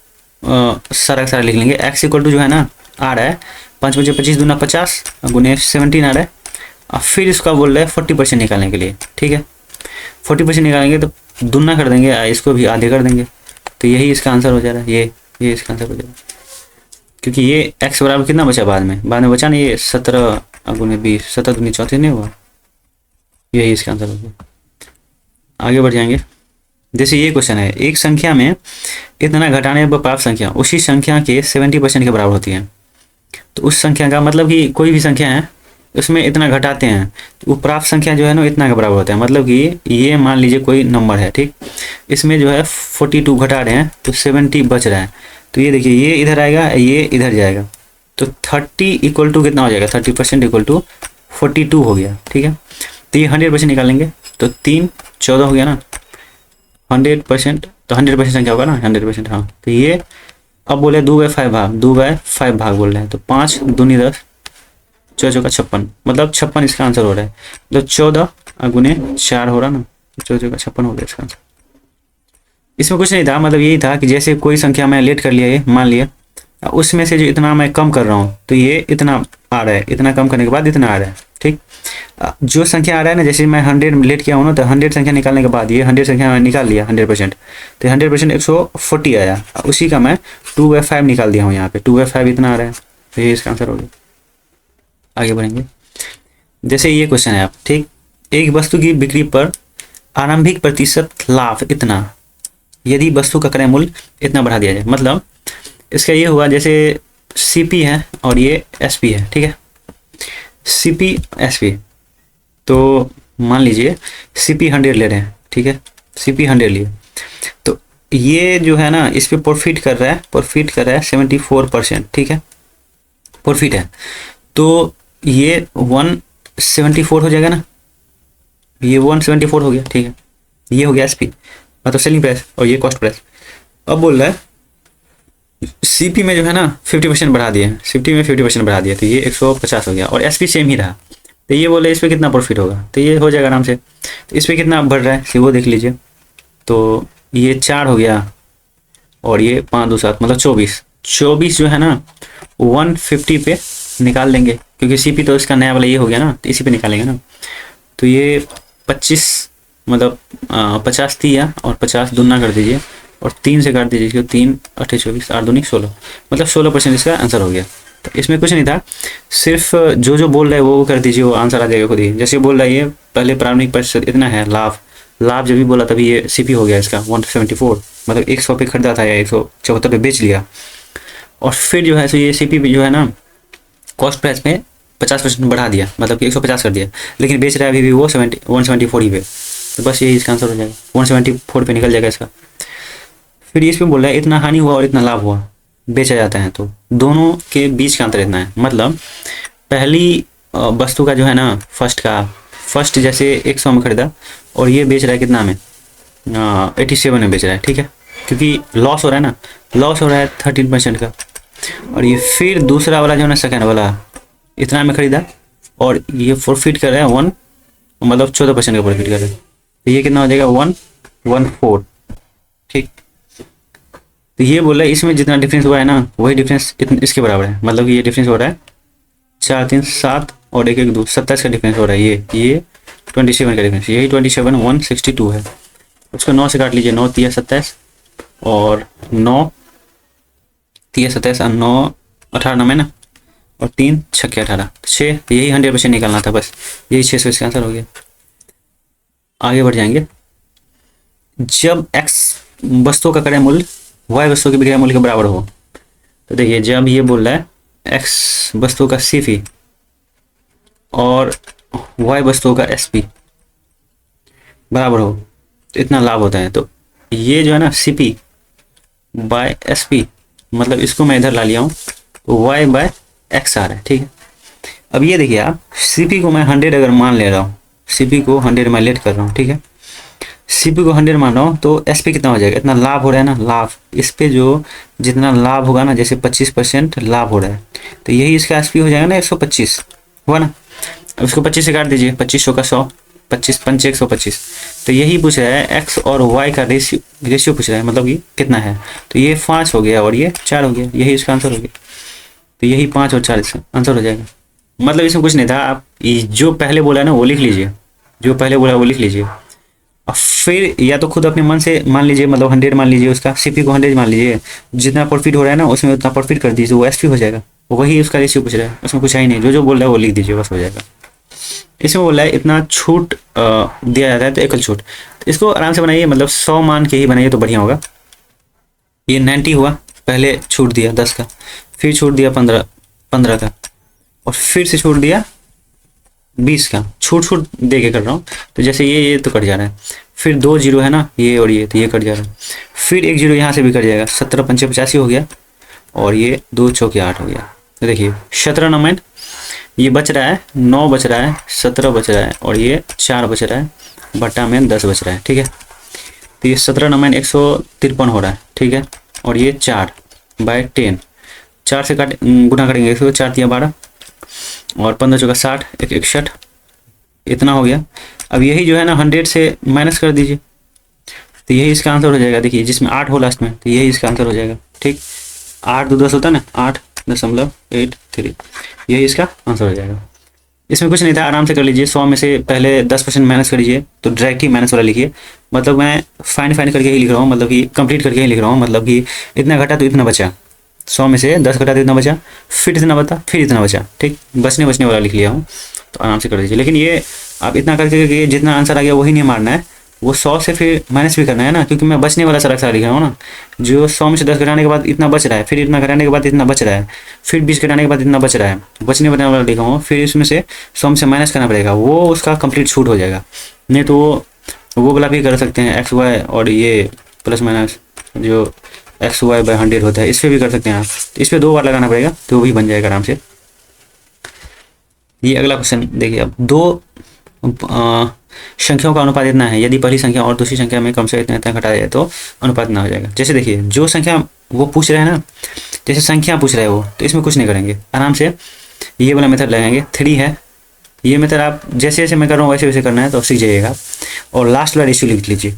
[SPEAKER 1] सारा लिख लेंगे। x इक्वल टू जो है ना आ रहा है 5 पंचे 25 दूना 50 गुने 17 आ रहा है। और फिर इसका बोल रहा है 40% निकालने के लिए, ठीक है। 40% निकालेंगे तो दुना कर देंगे, इसको भी आधे कर देंगे, तो यही इसका आंसर हो जा रहा है, ये इसका आंसर हो जाएगा। क्योंकि ये x बराबर कितना बचा बाद में बचा नहीं, ये 17 गुने 20, 17 दूनी 34 नहीं हुआ, यही इसका आंसर हो गया। आगे बढ़ जाएंगे। जैसे ये क्वेश्चन है, एक संख्या में इतना घटाने पर प्राप्त संख्या उसी संख्या के 70% के बराबर होती है। तो उस संख्या का मतलब कि कोई भी संख्या है उसमें इतना घटाते हैं, तो वो प्राप्त संख्या जो है ना इतना के बराबर होता है। मतलब कि ये मान लीजिए कोई नंबर है, ठीक, इसमें जो है 42 घटा रहे हैं तो 70 बच रहा है, तो ये देखिए ये इधर आएगा, ये इधर जाएगा, तो 30 इक्वल टू कितना हो जाएगा, 30% इक्वल टू 42 हो गया, ठीक है। तो ये 100% निकालेंगे, तो 3 14 हो गया ना, 100%, तो 100% संख्या होगा ना, 100%। हाँ, तो ये अब बोले 2/5 भाग, 2/5 भाग बोल रहे हैं, तो 5 दूनी 10, 4 चौका 56, मतलब 56 इसका आंसर हो रहा है। तो 14 गुने 4 हो रहा ना, 4 चौका 56 हो गया इसका आंसर। इसमें कुछ नहीं था, मतलब यही था कि जैसे कोई संख्या मैं लेट कर लिया, ये मान लिया, उसमें से जो इतना मैं कम कर रहा हूँ तो ये इतना आ रहा है, इतना कम करने के बाद इतना आ रहा है, ठीक। जो संख्या आ रहा है ना, जैसे मैं 100 लेट किया हूँ ना, तो 100 संख्या निकालने के बाद ये 100 संख्या मैं निकाल लिया 100%, तो 100% 140 आया, उसी का मैं 2/5 निकाल दिया हूँ यहाँ पे, 2/5 इतना आ रहा है, तो ये इसका आंसर हो गया। आगे बढ़ेंगे, जैसे ये क्वेश्चन है आप, ठीक, एक वस्तु की बिक्री पर आरंभिक प्रतिशत लाभ इतना यदि वस्तु का क्रय मूल्य इतना बढ़ा दिया जाए। मतलब इसका ये हुआ, जैसे सीपी है और ये एसपी है, ठीक है, सीपी एसपी, तो मान लीजिए सीपी 100 ले रहे हैं, ठीक है, सीपी 100 लिए, तो ये जो है ना इस पे प्रॉफिट कर रहा है 74%, ठीक है, प्रॉफिट है, तो ये 174 हो जाएगा ना, ये 174 हो गया, ठीक है, ये हो गया एसपी मतलब सेलिंग प्राइस, और ये कॉस्ट प्राइस। अब बोल रहा है सीपी में जो है ना 50% बढ़ा दिया, सीपी में 50% बढ़ा दिया, तो ये 150 हो गया, और एसपी सेम ही रहा, तो ये बोले इस पर कितना प्रॉफिट होगा, तो ये हो जाएगा आराम से। तो इस पर कितना बढ़ रहा है वो देख लीजिए, तो ये 4 हो गया और ये 5 2 7 मतलब 24 जो है ना 150 पे निकाल लेंगे, क्योंकि सीपी तो इसका नया वाला ये हो गया ना, तो इसी पे निकालेंगे ना, तो ये 25 मतलब 50 दिया और 50 दुना कर दीजिए और 3 से काट दीजिए, 3 8 24 8 दूनी 16, मतलब 16% इसका आंसर हो गया। तो इसमें कुछ नहीं था, सिर्फ जो बोल रहा है वो कर दीजिए, वो आंसर आ जाएगा खुद ही। जैसे बोल रहा है ये पहले प्रारंभिक प्रतिशत इतना है लाभ जब भी बोला तभी ये सीपी हो गया इसका 174, मतलब 100 पे खरीदा था या 174 पे बेच लिया, और फिर जो है सो ये सीपी जो है ना कॉस्ट प्राइस में 50% बढ़ा दिया, मतलब कि 150 कर दिया, लेकिन बेच रहा है अभी भी वो 174 ही पे, तो बस यही इसका आंसर हो जाएगा, 174 पे निकल जाएगा इसका। फिर इसमें बोल रहा है इतना हानि हुआ और इतना लाभ हुआ बेचा जाता है, तो दोनों के बीच का अंतर इतना है। मतलब पहली वस्तु का जो है ना फर्स्ट जैसे 100 में खरीदा और ये बेच रहा है कितना में 87 में बेच रहा है, ठीक है, क्योंकि लॉस हो रहा है ना, लॉस हो रहा है 13% का। और ये फिर दूसरा वाला जो है ना सेकेंड वाला इतना में खरीदा और ये प्रॉफिट कर रहा है 1 मतलब 14% का प्रॉफिट कर रहा है, तो ये कितना हो जाएगा 114, ठीक। तो ये बोला इसमें जितना डिफरेंस हुआ है ना वही डिफरेंस इसके बराबर है, मतलब कि ये डिफरेंस हो रहा है 4 3 7 और 1 1 2 27 का डिफरेंस हो रहा है, ये 27 का डिफरेंस, यही 27 162 है। उसको 9 से काट लीजिए, 9 3 27 और 9 3 27 और 9 18 में ना, और 3 6 18 6, तो यही 100% निकालना था, बस यही 600 इसका आंसर हो गया। आगे बढ़ जाएंगे, जब x वस्तु का क्रय मूल्य y वस्तु के विक्रय मूल्य के बराबर हो, तो देखिए जब ये बोल रहा है x वस्तु का सीपी और y वस्तु का एसपी बराबर हो तो इतना लाभ होता है, तो ये जो है ना सीपी बाय एसपी, मतलब इसको मैं इधर ला लिया हूँ, तो y बाय एक्स आ रहा है, ठीक है। अब ये देखिए आप सीपी को मैं 100 अगर मान ले रहा हूँ, सीपी को 100 मैं लेट कर रहा हूँ, ठीक है, सीपी को 100 मान रहा हूँ, तो एसपी कितना हो जाएगा, इतना लाभ हो रहा है ना, लाभ इस पे जो जितना लाभ होगा ना, जैसे 25% लाभ हो रहा है, तो यही इसका एसपी हो जाएगा ना 125 हुआ ना। अब इसको 25 से काट दीजिए, 2500 का 100, 25 5 125, तो यही पूछ रहा है एक्स और वाई का रेशियो पूछ रहा है, मतलब कि कितना है, तो ये 5 हो गया और ये 4 हो गया, यही इसका आंसर हो गया, तो यही 5 और 4 इसका आंसर हो जाएगा। मतलब इसमें कुछ नहीं था, आप जो पहले बोला है ना वो लिख लीजिए, जो पहले बोला वो लिख लीजिए, और फिर या तो खुद अपने मन से मान लीजिए, मतलब 100 मान लीजिए, उसका सीपी को 100 मान लीजिए, जितना प्रॉफिट हो रहा है ना उसमें उतना प्रॉफिट कर दीजिए, वो एसपी हो जाएगा, वही उसका रेशियो पूछ रहा है, उसमें कुछ है ही नहीं, जो बोल रहा है वो लिख दीजिए, बस हो जाएगा। इसमें बोल रहा है इतना छूट दिया जाता है, तो एकल छूट, तो इसको आराम से बनाइए, मतलब 100 मान के ही बनाइए तो बढ़िया होगा। ये 90 हुआ, पहले छूट दिया 10 का, फिर छूट दिया 15 का, और फिर से छूट दिया 20 का, छूट दे के कर रहा हूँ, तो जैसे ये तो कट जा रहा है, फिर 2 जीरो है ना ये और ये, तो ये कट जा रहा है, फिर 1 जीरो यहाँ से भी कट जाएगा, 17 5 85 हो गया, और ये 2 चौके 8 हो गया, तो देखिए 17 9 ये बच रहा है, 9 बच रहा है, 17 बच रहा है, और ये 4 बच रहा है, बट्टा में 10 बच रहा है, ठीक है। तो ये 17×9=153 हो रहा है, ठीक है। और ये 4/10, 4 से गुना करेंगे इसको, 4 × 12 और 15 × 60, 61, इतना हो गया। अब यही जो है ना 100 से माइनस कर दीजिए, तो यही इसका आंसर हो जाएगा। देखिए जिसमें 8 हो लास्ट में, तो यही इसका आंसर हो जाएगा, ठीक। 8 × 2 = 10 होता है ना, 8.83, यही इसका आंसर हो जाएगा। इसमें कुछ नहीं था, आराम से कर लीजिए। 100 में से पहले 10% माइनस कर लीजिए, तो डायरेक्ट ही माइनस वाला लिखिए। मतलब मैं फाइन करके ही लिख रहा हूँ, मतलब कि कंप्लीट करके ही लिख रहा हूँ। मतलब कि इतना घटा तो इतना बचा, 100 में से 10 घटा तो इतना बचा, फिर इतना बता, फिर इतना बचा, ठीक। बचने वाला लिख लिया हूँ, तो आराम से कर दीजिए। लेकिन ये आप इतना करके जितना आंसर आ गया वही नहीं मारना है, वो 100 से फिर माइनस भी करना है ना, क्योंकि मैं बचने वाला सारा लिख रहा हूँ ना। जो 100 में से 10 घटाने के बाद इतना बच रहा है, फिर इतना घटाने के बाद इतना बच रहा है, फिर 20 घटाने के बाद इतना बच रहा है, बचने वाला लिखा हूँ। फिर इसमें से 100 में से माइनस करना पड़ेगा, वो उसका कंप्लीट छूट हो जाएगा। नहीं तो वो वाला भी कर सकते हैं, XY और ये प्लस माइनस जो XY/100 होता है, इस पर भी कर सकते हैं आप। तो इस पर 2 बार लगाना पड़ेगा, तो वो भी बन जाएगा आराम से। ये अगला क्वेश्चन देखिए। अब 2 संख्याओं का अनुपात इतना है, यदि पहली संख्या और दूसरी संख्या में कम से इतना घटाया जाए तो अनुपात ना हो जाएगा। जैसे देखिए जो संख्या वो पूछ रहे हैं ना, जैसे संख्या पूछ रहे हैं वो, तो इसमें कुछ नहीं करेंगे, आराम से ये वाला मेथड लगाएंगे। 3 है, ये मेथड आप जैसे जैसे मैं कर रहा हूँ वैसे वैसे करना है, तो सीख जाइएगा। और लास्ट वाला रेशियो लिख लीजिए,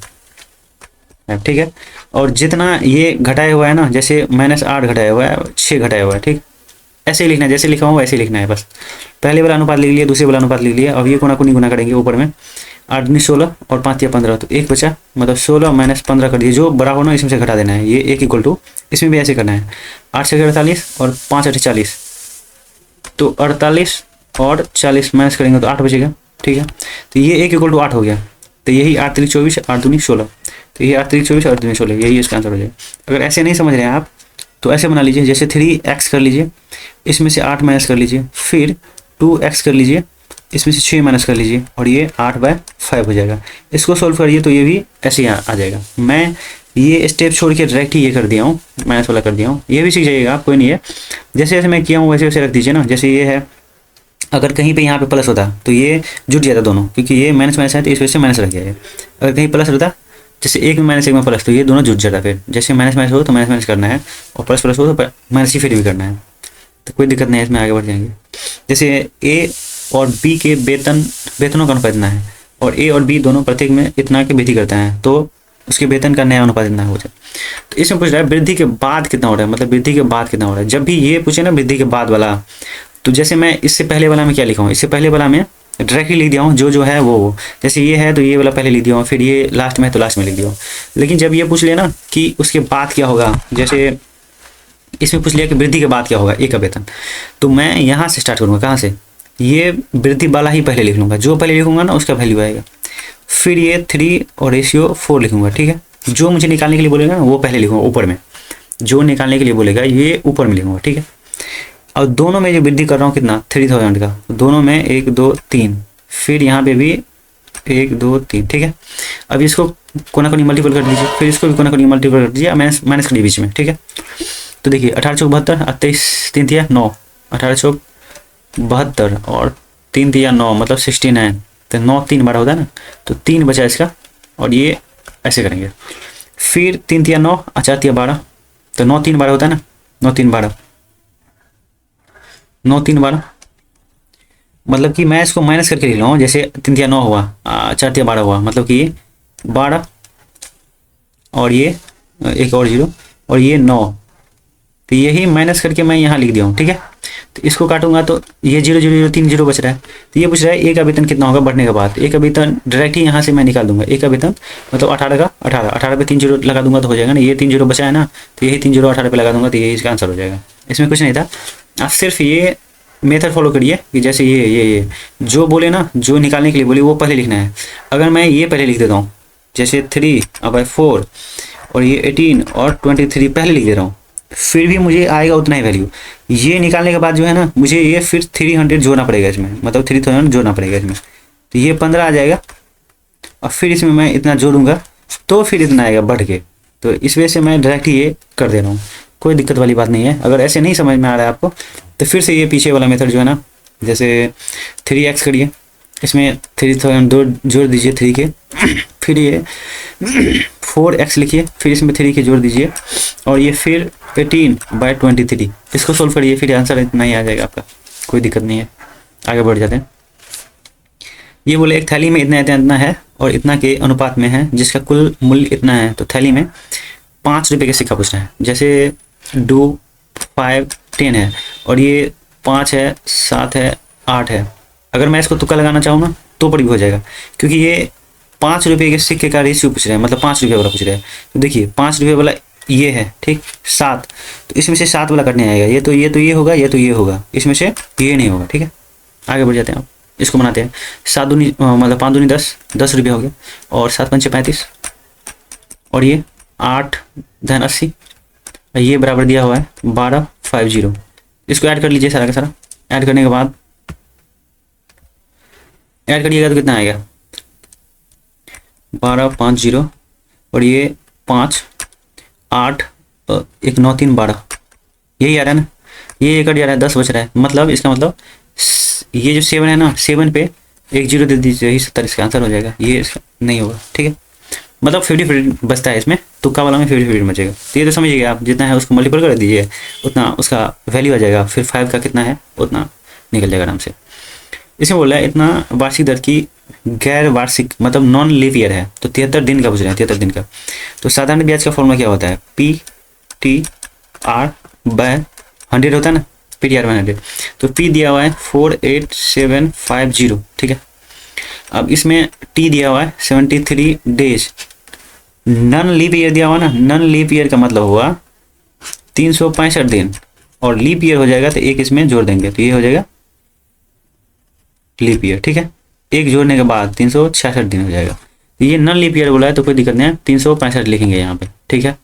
[SPEAKER 1] ठीक है। और जितना ये घटाया हुआ है ना, जैसे -8 घटाया हुआ है, 6 घटाया हुआ है, ठीक, ऐसे ही लिखना है, जैसे लिखा हूँ वैसे ही लिखना है बस। पहले वाला अनुपात लिख लिया, दूसरे वाला अनुपात लिख लिया। अब ये गुना करेंगे ऊपर में, 8 × 16 और 5 × 15, तो 1 बचा। मतलब 16 - 15 कर दिए, जो बड़ा होना इसमें से घटा देना है। ये 1 = इसमें भी ऐसे करना है, 8 × 6 = 48 और 5 × 8 = 40, तो 48 और 40 माइनस करेंगे तो 8 बचेगा, ठीक है। तो ये 1 = 8 हो गया। तो यही 8 × 3 = 24, 8 × 2 = 16, तो ये 8 × 3 = 24, 8 × 2 = 16, यही इसका आंसर हो जाएगा। अगर ऐसे नहीं समझ रहे हैं आप तो ऐसे बना लीजिए, जैसे 3x कर लीजिए, इसमें से 8 माइनस कर लीजिए, फिर 2x कर लीजिए, इसमें से 6 माइनस कर लीजिए, और ये 8/5 हो जाएगा। इसको सोल्व करिए तो ये भी ऐसे ही आ जाएगा। मैं ये स्टेप छोड़ के डायरेक्ट ही ये कर दिया हूँ, माइनस वाला कर दिया हूँ। ये भी सीख जाइएगा आप, कोई नहीं है। जैसे जैसे मैं किया हूँ वैसे वैसे रख दीजिए ना। जैसे ये है, अगर कहीं पे यहाँ पे प्लस होता तो ये जुट जाता दोनों, क्योंकि ये माइनस है तो इस वजह से माइनस रख जाएगा। अगर कहीं प्लस होता, जैसे 1 में माइनस 1 में प्लस, तो ये दोनों जुट जाता। फिर जैसे माइनस हो तो माइनस करना है, और प्लस हो तो माइनस ही फिर भी करना है, तो कोई दिक्कत नहीं है, इसमें आगे बढ़ जाएंगे। जैसे ए और बी के वेतनों का अनुपात इतना है, और ए और बी दोनों प्रत्येक में इतना की वृद्धि करते हैं, तो उसके वेतन का नया अनुपात इतना हो जाए। तो इसमें पूछ रहा है वृद्धि के बाद कितना हो रहा है, मतलब वृद्धि के बाद कितना हो रहा है। जब भी ये पूछे ना वृद्धि के बाद वाला, तो जैसे मैं इससे पहले वाला में क्या लिखा हूँ, इससे पहले वाला में डायरेक्टली लिख दिया हूँ जो है वो। जैसे ये है तो ये वाला पहले लिख दिया हूँ, फिर ये लास्ट में है तो लास्ट में लिख दिया हूँ। लेकिन जब ये पूछ लिया ना कि उसके बाद क्या होगा, जैसे इसमें पूछ लिया कि वृद्धि के बाद क्या होगा ए का वेतन, तो मैं यहाँ से स्टार्ट करूँगा। कहाँ से? ये वृद्धि वाला ही पहले लिख लूँगा, जो पहले लिखूँगा ना उसका वैल्यू आएगा। फिर ये 3 और रेशियो 4 लिखूँगा, ठीक है। जो मुझे निकालने के लिए बोलेगा ना वो पहले लिखूँगा ऊपर में, जो निकालने के लिए बोलेगा ये ऊपर में लिखूँगा, ठीक है। और दोनों में जो वृद्धि कर रहा हूँ कितना 3000 का, दोनों में 1 2 3, फिर यहाँ पे भी 1 2 3, ठीक है। अब इसको कोना कोनी मल्टीपल कर दीजिए, फिर इसको भी कोना कोनी मल्टीपल कर दीजिए, माइनस कर दीजिए बीच में, ठीक है। तो देखिए 18 चौक 72, 23 3 तिया 9, 18 चौक 72 और 3 तिया 9, मतलब 69। तो 9 3 बार होता है ना, तो 3 बचा इसका, और ये ऐसे करेंगे। फिर 3 तिया 9, 4 तिया 12, तो 9 3 बार होता है ना, 9 3 12, 9 3 12, मतलब कि मैं इसको माइनस करके लिख रहा हूँ। जैसे 3 तिया 9 हुआ, 4 तिया 12 हुआ, मतलब कि 12 और ये एक और 0 और ये 9, तो यही माइनस करके मैं यहाँ लिख दिया हूँ, ठीक है। तो इसको काटूंगा तो ये 0 0 0 3 0 बच रहा है। तो ये पूछ रहा है ए का वेतन कितना होगा बढ़ने के बाद। ए का वेतन डायरेक्ट ही यहाँ से मैं निकाल दूंगा। ए का वेतन मतलब 18 का 18 पे 3 0 लगा दूंगा तो हो जाएगा ना। ये 3 0 बचा है ना, तो यही 3 0 18 पे लगा दूंगा, तो यही इसका आंसर हो जाएगा। इसमें कुछ नहीं था, आप सिर्फ ये मेथड फॉलो करिए कि जैसे ये जो बोले ना, जो निकालने के लिए बोले वो पहले लिखना है। अगर मैं ये पहले लिख देता हूँ, जैसे 3/4 और ये 18 और 23 पहले लिख दे रहा हूँ, फिर भी मुझे आएगा उतना ही वैल्यू। ये निकालने के बाद जो है ना, मुझे ये फिर 300 जोड़ना पड़ेगा इसमें, मतलब 3000 जोड़ना पड़ेगा इसमें, तो ये 15 आ जाएगा। और फिर इसमें मैं इतना जोड़ूंगा तो फिर इतना आएगा बढ़ के। तो इस वजह से मैं डायरेक्ट ये कर दे रहा हूँ, कोई दिक्कत वाली बात नहीं है। अगर ऐसे नहीं समझ में आ रहा है आपको, तो फिर से ये पीछे वाला मेथड जो है ना, जैसे 3x करिए, इसमें 3000 दो जोड़ दीजिए 3 के फिर ये 4x लिखिए, फिर इसमें 3 के जोड़ दीजिए और ये फिर 18/23 इसको सोल्व करिए, फिर आंसर इतना ही आ जाएगा आपका, कोई दिक्कत नहीं है। आगे बढ़ जाते हैं। ये बोले एक थैली में इतना इतना इतना है और इतना के अनुपात में है जिसका कुल मूल्य इतना है। तो थैली में 5 रुपये का सिक्का पूछ रहा है। जैसे 2, 5, 10 है और ये 5 है, 7 है, 8 है। अगर मैं इसको तुक्का लगाना चाहूँ ना तो पर भी हो जाएगा, क्योंकि ये 5 रुपये के सिक्के का रेशियो पूछ रहे हैं, मतलब 5 रुपये वाला पूछ रहे हैं। तो देखिए 5 रुपये वाला ये है, ठीक, 7, तो इसमें से 7 वाला कटने आएगा। ये तो ये होगा, ये तो ये होगा, इसमें से ये नहीं होगा। ठीक है, आगे बढ़ जाते हैं। आप इसको बनाते हैं। 7 दूनी मतलब 5 दूनी 10, 10 रुपये हो गया और 7 पंचे 35 और ये 8 धन 80, ये बराबर दिया हुआ है 1250। इसको ऐड कर लीजिए सारा का सारा। ऐड करने के बाद ऐड करिएगा तो कितना आएगा 1250 और ये 5, 8, 1, 9, 3, 12, यही आ रहा है ना। ये एक जा रहा है, 10 बच रहा है। मतलब इसका मतलब ये जो 7 है ना, 7 पे 1 0 दे दीजिए, यही 70 इसका आंसर हो जाएगा। ये इसका नहीं होगा। ठीक है, मतलब 50-50 बचता है इसमें, तुक्का वाला में 50-50 बचेगा। तो ये तो समझिए आप, जितना है उसको मल्टीपल कर दीजिए, उतना उसका वैल्यू आ जाएगा। फिर 5 का कितना है उतना निकल जाएगा आराम से। इसमें बोला है इतना वार्षिक दर की गैर वार्षिक मतलब नॉन लीप ईयर है, तो 73 दिन का पूछ रहे हैं, 73 दिन का। तो साधारण ब्याज का फॉर्मूला क्या होता है, PTR/100 होता है ना, PTR/100। तो P दिया हुआ है 48750। ठीक है, अब इसमें T दिया हुआ है 73 डेज। नॉन लीप ईयर दिया हुआ ना, नॉन लीप ईयर का मतलब हुआ 365 दिन, और लीप ईयर हो जाएगा तो एक इसमें जोड़ देंगे, तो ये हो जाएगा लीप ईयर। ठीक है, एक जोड़ने के बाद 366 दिन हो जाएगा। ये नॉन लीप ईयर बोला है तो कोई दिक्कत नहीं है, 365 लिखेंगे यहाँ पे। ठीक है,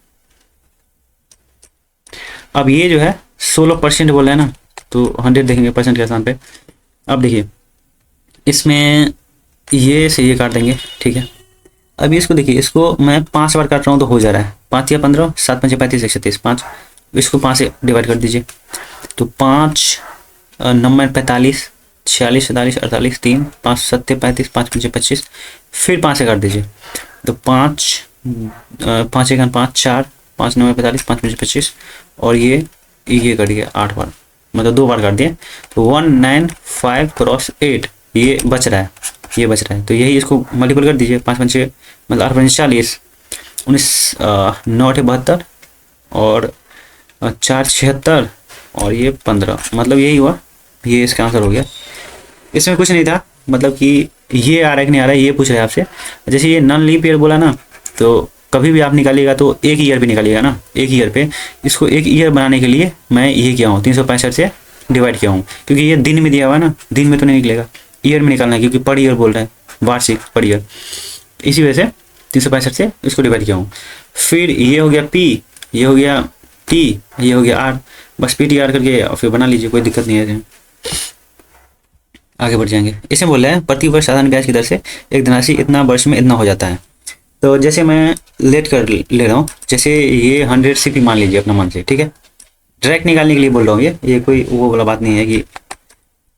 [SPEAKER 1] अब ये जो है 16% बोला है ना, तो 100 देखेंगे परसेंट के स्थान पे। अब देखिए इसमें ये से ये काट देंगे। ठीक है, अभी इसको देखिए, इसको मैं 5 बार काट रहा हूँ तो हो जा रहा है 5 या 15, 7 पंचे 35, 136, 5। इसको 5 से डिवाइड कर दीजिए, तो 5 9 45, 46, 47, 48, 3, 5 7 35, 5 पंचे 25, फिर 5 से काट दीजिए, तो 5 5 1 5 4, 5 9 45, 5 पंचे 25 और ये कट गया 8 बार, मतलब 2 बार काट दिए, तो 195 क्रॉस 8 ये बच रहा है, ये बच रहा है। तो यही इसको मल्टीपल कर दीजिए, 5 पंचे मतलब 8 पंचे 40, 19 9 72 और 4 76 और ये 15, मतलब यही हुआ, ये इसका आंसर हो गया। इसमें कुछ नहीं था, मतलब कि ये आ रहा है कि नहीं आ रहा है ये पूछ रहे हैं आपसे। जैसे ये नॉन लीप ईयर बोला ना, तो कभी भी आप निकालिएगा तो एक ईयर पे निकालिएगा ना, एक ईयर पे। इसको एक ईयर बनाने के लिए मैं ये किया हूँ 365 से डिवाइड किया हूँ, क्योंकि ये दिन में दिया हुआ है ना, दिन में तो नहीं निकलेगा, ईयर में निकालना है, क्योंकि पर ईयर बोल रहे हैं, वार्षिक पर ईयर। इसी वजह से 365 से इसको डिवाइड किया हूँ। फिर ये हो गया P, ये हो गया T, ये हो गया R, बस PTR करके और फिर बना लीजिए, कोई दिक्कत नहीं है। आगे बढ़ जाएंगे। इसमें बोल रहे हैं प्रति वर्ष साधारण ब्याज की दर से एक धनराशि इतना वर्ष में इतना हो जाता है। तो जैसे मैं लेट कर ले रहा हूँ, जैसे ये 100 CP मान लीजिए अपना मन से। ठीक है, डायरेक्ट निकालने के लिए बोल रहा हूँ, ये कोई वो वाला बात नहीं है कि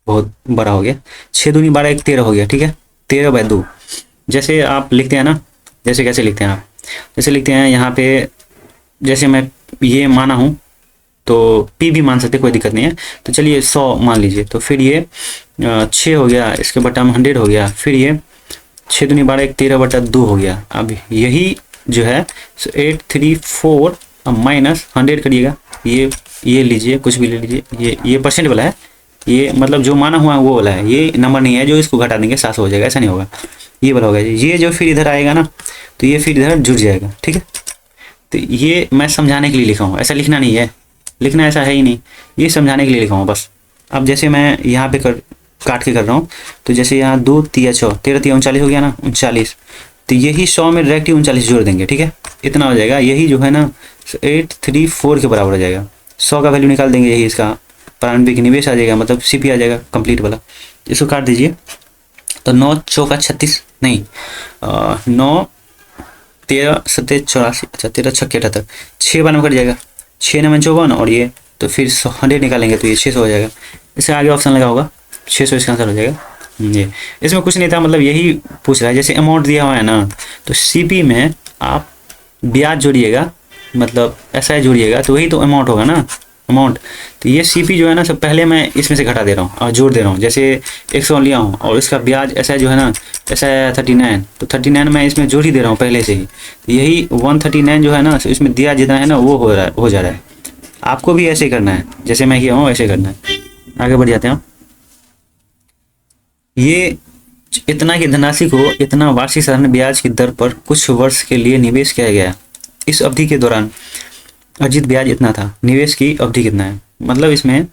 [SPEAKER 1] बहुत बड़ा हो गया। 6 दूनी 12 1 13 हो गया। ठीक है, 13/2 जैसे आप लिखते हैं ना, जैसे कैसे लिखते हैं आप, जैसे लिखते हैं यहाँ पे, जैसे मैं ये माना हूँ तो P भी मान सकते, कोई दिक्कत नहीं है। तो चलिए 100 मान लीजिए, तो फिर ये 6 हो गया, इसके बटा में 100 हो गया, फिर ये 6 दूनी 12 1 13/2 हो गया। अब यही जो है 834 माइनस 100 करिएगा, ये लीजिए, कुछ भी ले लीजिए, ये परसेंट वाला है, ये मतलब जो माना हुआ है वो वाला है, ये नंबर नहीं है जो इसको घटा देंगे 700 हो जाएगा, ऐसा नहीं होगा, ये वाला होगा। ये जो फिर इधर आएगा ना, तो ये फिर इधर जुड़ जाएगा। ठीक है, तो ये मैं समझाने के लिए लिखा हूँ, ऐसा लिखना नहीं है, लिखना ऐसा है ही नहीं, ये समझाने के लिए लिखा हूँ बस। अब जैसे मैं यहाँ पे काट के कर रहा हूँ, तो जैसे यहाँ 2 3 6 13 3 39 हो गया ना, 39, तो यही 100 में डायरेक्ट 39 जोड़ देंगे। ठीक है, इतना हो जाएगा, यही जो है ना 834 के बराबर हो जाएगा। 100 का वैल्यू निकाल देंगे, यही इसका प्रारंभिक निवेश आ जाएगा, मतलब CP आ जाएगा कंप्लीट वाला। इसको काट दीजिए, तो 9 चौका 36 नहीं 9 13 7 84, अच्छा 13 छक्के 78, 6 बार में कट जाएगा, 6 9 54 और ये, तो फिर 100 निकालेंगे तो ये 600 हो जाएगा। इससे आगे ऑप्शन लगा होगा 600, इसका आंसर हो जाएगा ये इसमें कुछ नहीं था, मतलब यही पूछ रहा है। जैसे अमाउंट दिया हुआ है ना, तो सीपी में आप ब्याज जोड़िएगा, मतलब ऐसा जोड़िएगा, तो वही तो अमाउंट होगा ना, अमाउंट। तो ये सीपी जो है ना, सब पहले मैं इसमें से घटा दे रहा हूँ और जोड़ दे रहा हूँ। जैसे 100 लिया हूँ और इसका ब्याज ऐसा जो है ना, ऐसा है 39, तो 39 मैं इसमें जोड़ ही दे रहा हूँ पहले से ही। तो यही 139 जो है ना, इसमें दिया जितना है ना वो हो जा रहा है। आपको भी ऐसे ही करना है, जैसे मैं किया हूँ वैसे करना है। आगे बढ़ जाते हैं। ये इतना की धनराशि को इतना वार्षिक साधारण ब्याज की दर पर कुछ वर्ष के लिए निवेश किया गया। इस अवधि के दौरान अर्जित ब्याज इतना था। निवेश की अवधि कितना है, मतलब इसमें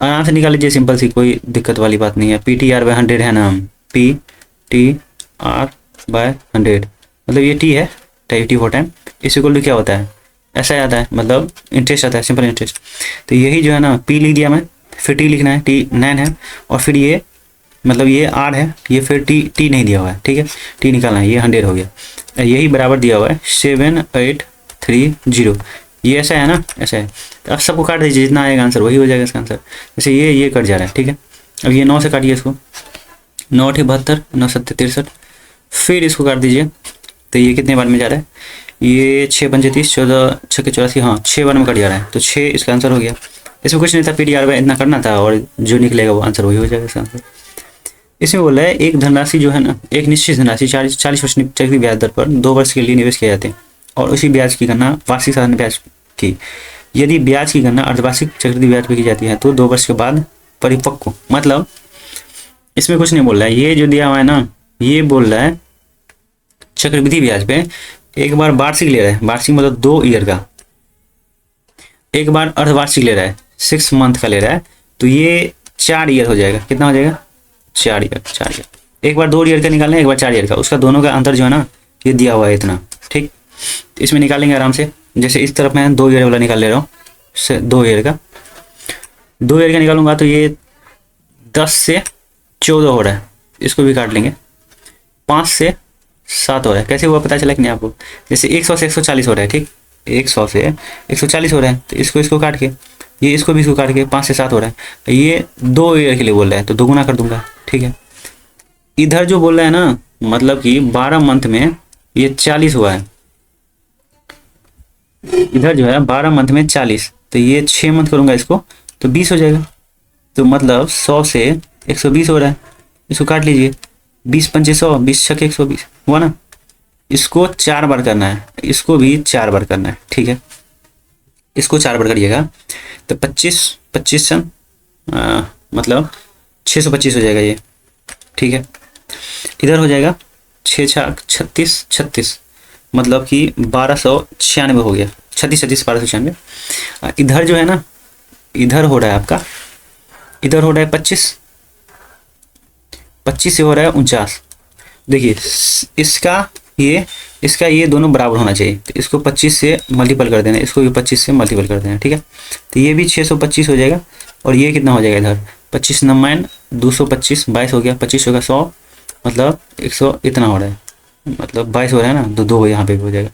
[SPEAKER 1] आराम से निकाल लीजिए, सिंपल सी, कोई दिक्कत वाली बात नहीं है। PTR/100 है ना, PTR/100, मतलब ये टी है, T फॉर टाइम। इस इक्वल टू क्या होता है, ऐसा आता है, मतलब इंटरेस्ट आता है, सिंपल इंटरेस्ट। तो यही जो है ना, P लिख दिया मैं, फिर T लिखना है, T 9 है, और फिर ये मतलब ये R है, ये फिर T नहीं दिया हुआ है, ठीक है, T निकालना है, ये 100 हो गया। यही बराबर दिया हुआ है 7830, ये ऐसा है ना, ऐसा है। तो अब सबको काट दीजिए, जितना आएगा आंसर वही हो जाएगा इसका आंसर। जैसे ये कट जा रहा है, ठीक है। अब ये 9 से काटिए इसको, 9 × 72, 9 × 7 = 63, फिर इसको काट दीजिए। तो ये कितने बार में जा रहा है, ये 6 × 5 = 30, 14 × 6 = 84, हाँ 6 बार में कट जा रहा है, तो 6 इसका आंसर हो गया। इसमें कुछ नहीं था, PTR में इतना करना था और जो निकलेगा वो आंसर वही हो जाएगा इसका आंसर। इसमें बोला है एक धनराशि जो है ना, एक निश्चित धनराशि 40% चक्रवृद्धि ब्याज दर पर 2 वर्ष के लिए निवेश किए जाते हैं, और उसी ब्याज की गणना वार्षिक साधारण ब्याज की। यदि ब्याज की गणना अर्धवार्षिक चक्रवृद्धि ब्याज पर की जाती है तो 2 वर्ष के बाद परिपक्व, मतलब इसमें कुछ नहीं बोल रहा है। ये जो दिया हुआ है ना, ये बोल रहा है चक्रवृद्धि ब्याज पे एक बार वार्षिक ले रहा है, वार्षिक मतलब 2 ईयर का, एक बार अर्धवार्षिक ले रहा है 6 मंथ का ले रहा है, तो ये 4 ईयर हो जाएगा। कितना हो जाएगा, 4 ईयर। एक बार 2 ईयर का निकालना है, एक बार 4 ईयर का, उसका दोनों का अंतर जो है ना, ये दिया हुआ है इतना, ठीक। तो इसमें निकालेंगे आराम से। जैसे इस तरफ मैं 2 ईयर वाला निकाल ले रहा हूँ, 2 ईयर का निकालूंगा, तो ये 10 से 14 हो रहा है, इसको भी काट लेंगे। 5 से 7 हो रहा है, कैसे हुआ पता चला कि नहीं आपको। जैसे 100 से 140 हो रहा है, ठीक, 100 से 140 हो रहा है, तो इसको काट के, ये इसको भी काट के 5 से 7 हो रहा है। ये 2 ईयर के लिए बोल रहा है, तो दोगुना कर दूंगा, ठीक है। इधर जो बोल रहा है ना, मतलब कि 12 मंथ में ये 40 हुआ है, इधर जो है 12 मंथ में 40, तो ये 6 मंथ करूंगा इसको, तो 20 हो जाएगा। तो मतलब 100 से 120 हो रहा है, इसको काट लीजिए, 20 × 5 = 100, 20 × 6 = 120 हुआ ना। इसको 4 बार करना है, इसको भी 4 बार करना है, ठीक है। इसको 4 बार करिएगा तो 25 मतलब 625 हो जाएगा ये, ठीक है। इधर हो जाएगा 6 × 6 = 36, मतलब कि 1296 हो गया, 36 1296। इधर जो है ना, इधर हो रहा है आपका, इधर हो रहा है 25 से हो रहा है 49। देखिए इसका ये दोनों बराबर होना चाहिए, तो इसको 25 से मल्टीपल कर देना, इसको भी 25 से मल्टीपल कर देना, ठीक है। तो ये भी 625 हो जाएगा, और ये कितना हो जाएगा इधर 25 × 9 = 225, 22 हो गया, 25 होगा 100, मतलब 100 इतना हो रहा है, मतलब 22 हो रहा है ना, तो 2 यहाँ पे भी हो जाएगा।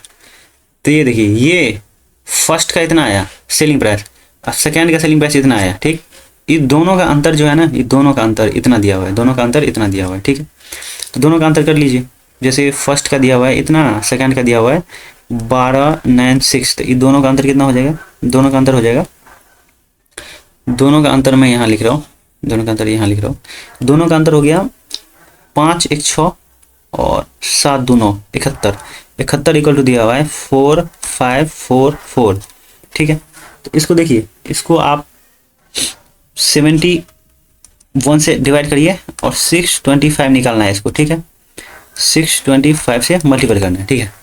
[SPEAKER 1] तो ये देखिए, ये फर्स्ट का इतना आया सेलिंग प्राइस, अब सेकेंड का सेलिंग प्राइस इतना आया, ठीक। ये दोनों का अंतर जो है ना, ये दोनों का अंतर इतना दिया हुआ है, दोनों का अंतर इतना दिया हुआ है, ठीक है। तो दोनों का अंतर कर लीजिए। जैसे फर्स्ट का दिया हुआ है इतना, सेकंड का दिया हुआ है 1296, तो ये दोनों का अंतर कितना हो जाएगा, दोनों का अंतर हो जाएगा, दोनों का अंतर मैं यहाँ लिख रहा हूँ, दोनों का अंतर यहाँ लिख रहा हूँ, दोनों का अंतर हो गया 5 × 1 = 6 और 7 × 2 = 9, 71। 71 इक्वल टू दिया हुआ है 4544, ठीक है। तो इसको देखिए, इसको आप 71 से डिवाइड करिए और 625 निकालना है इसको, ठीक है। 625 से मल्टीपल करना है, ठीक है।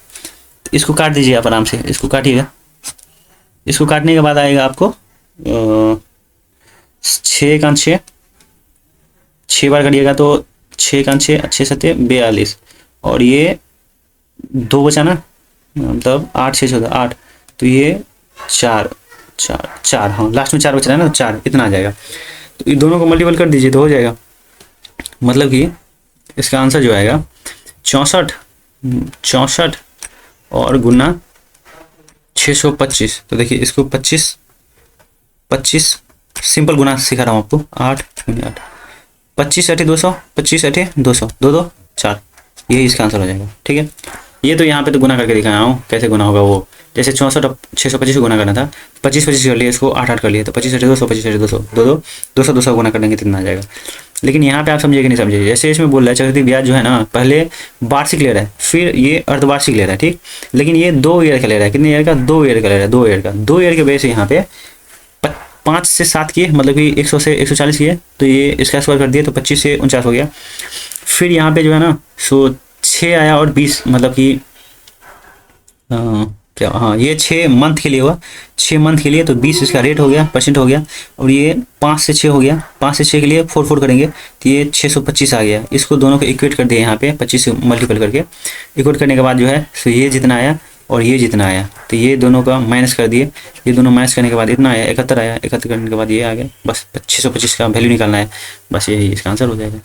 [SPEAKER 1] तो इसको काट दीजिए आप आराम से, इसको काटिएगा। इसको काटने के बाद आएगा आपको 6 × 6, 6 बार करिएगा तो 6 × 6 = 6 × 7 = 42, और ये 2 बचा ना, मतलब 8 × 6 = 14, 8, तो ये 4, हाँ लास्ट में 4 बच रहा है ना, 4 इतना आ जाएगा। तो ये दोनों को मल्टीपल कर दीजिए तो हो जाएगा, मतलब कि इसका आंसर जो आएगा 64 और गुना 625। तो देखिए इसको 25 सिंपल गुना सिखा रहा हूँ आपको, 8 × 8, 25 अठे 200, 25 अठे 200, 2 2 4, यही इसका आंसर हो जाएगा। ठीक है, ये तो यहाँ पे तो गुना करके दिखाया हूँ कैसे गुना होगा वो। जैसे 64 अब 625 को गुना करना था, 25 25 कर लिए, इसको 8 8 कर लिए, तो 25 अठे 200, 25 अठे 200, 2 2 200 200 गुना कर देंगे कितना आ जाएगा। लेकिन यहाँ पे आप समझिए कि नहीं समझिए, जैसे इसमें बोल रहा है चक्रवृद्धि ब्याज जो है ना, पहले वार्षिक ले रहा है, फिर ये अर्धवार्षिक ले रहा है, ठीक। लेकिन ये 2 ईयर का ले रहा है, कितने ईयर का, 2 ईयर का ले रहा है, 2 ईयर का, 2 ईयर के वजह से यहाँ पे 5 से 7 किए, मतलब कि 100 से 140 किए, तो ये इसका स्क्वायर कर दिए तो 25 से 49 हो गया। फिर यहाँ पे जो है ना सो 6 आया और 20, मतलब कि क्या, हाँ ये 6 मंथ के लिए हुआ, 6 मंथ के लिए, तो 20 इसका रेट हो गया, परसेंट हो गया। और ये 5 से 6 हो गया, 5 से 6 के लिए 4 4 करेंगे तो ये 625 आ गया। इसको दोनों को इक्वेट कर दिया यहाँ पे 25 से मल्टीपल करके, इक्वेट करने के बाद जो है सो ये जितना आया और ये जितना आया, तो ये दोनों का माइनस कर दिए, ये दोनों माइनस करने के बाद इतना आया 71 आया, 71 करने के बाद ये आ गया, बस 625 का वैल्यू निकालना है, बस यही इसका आंसर हो जाएगा।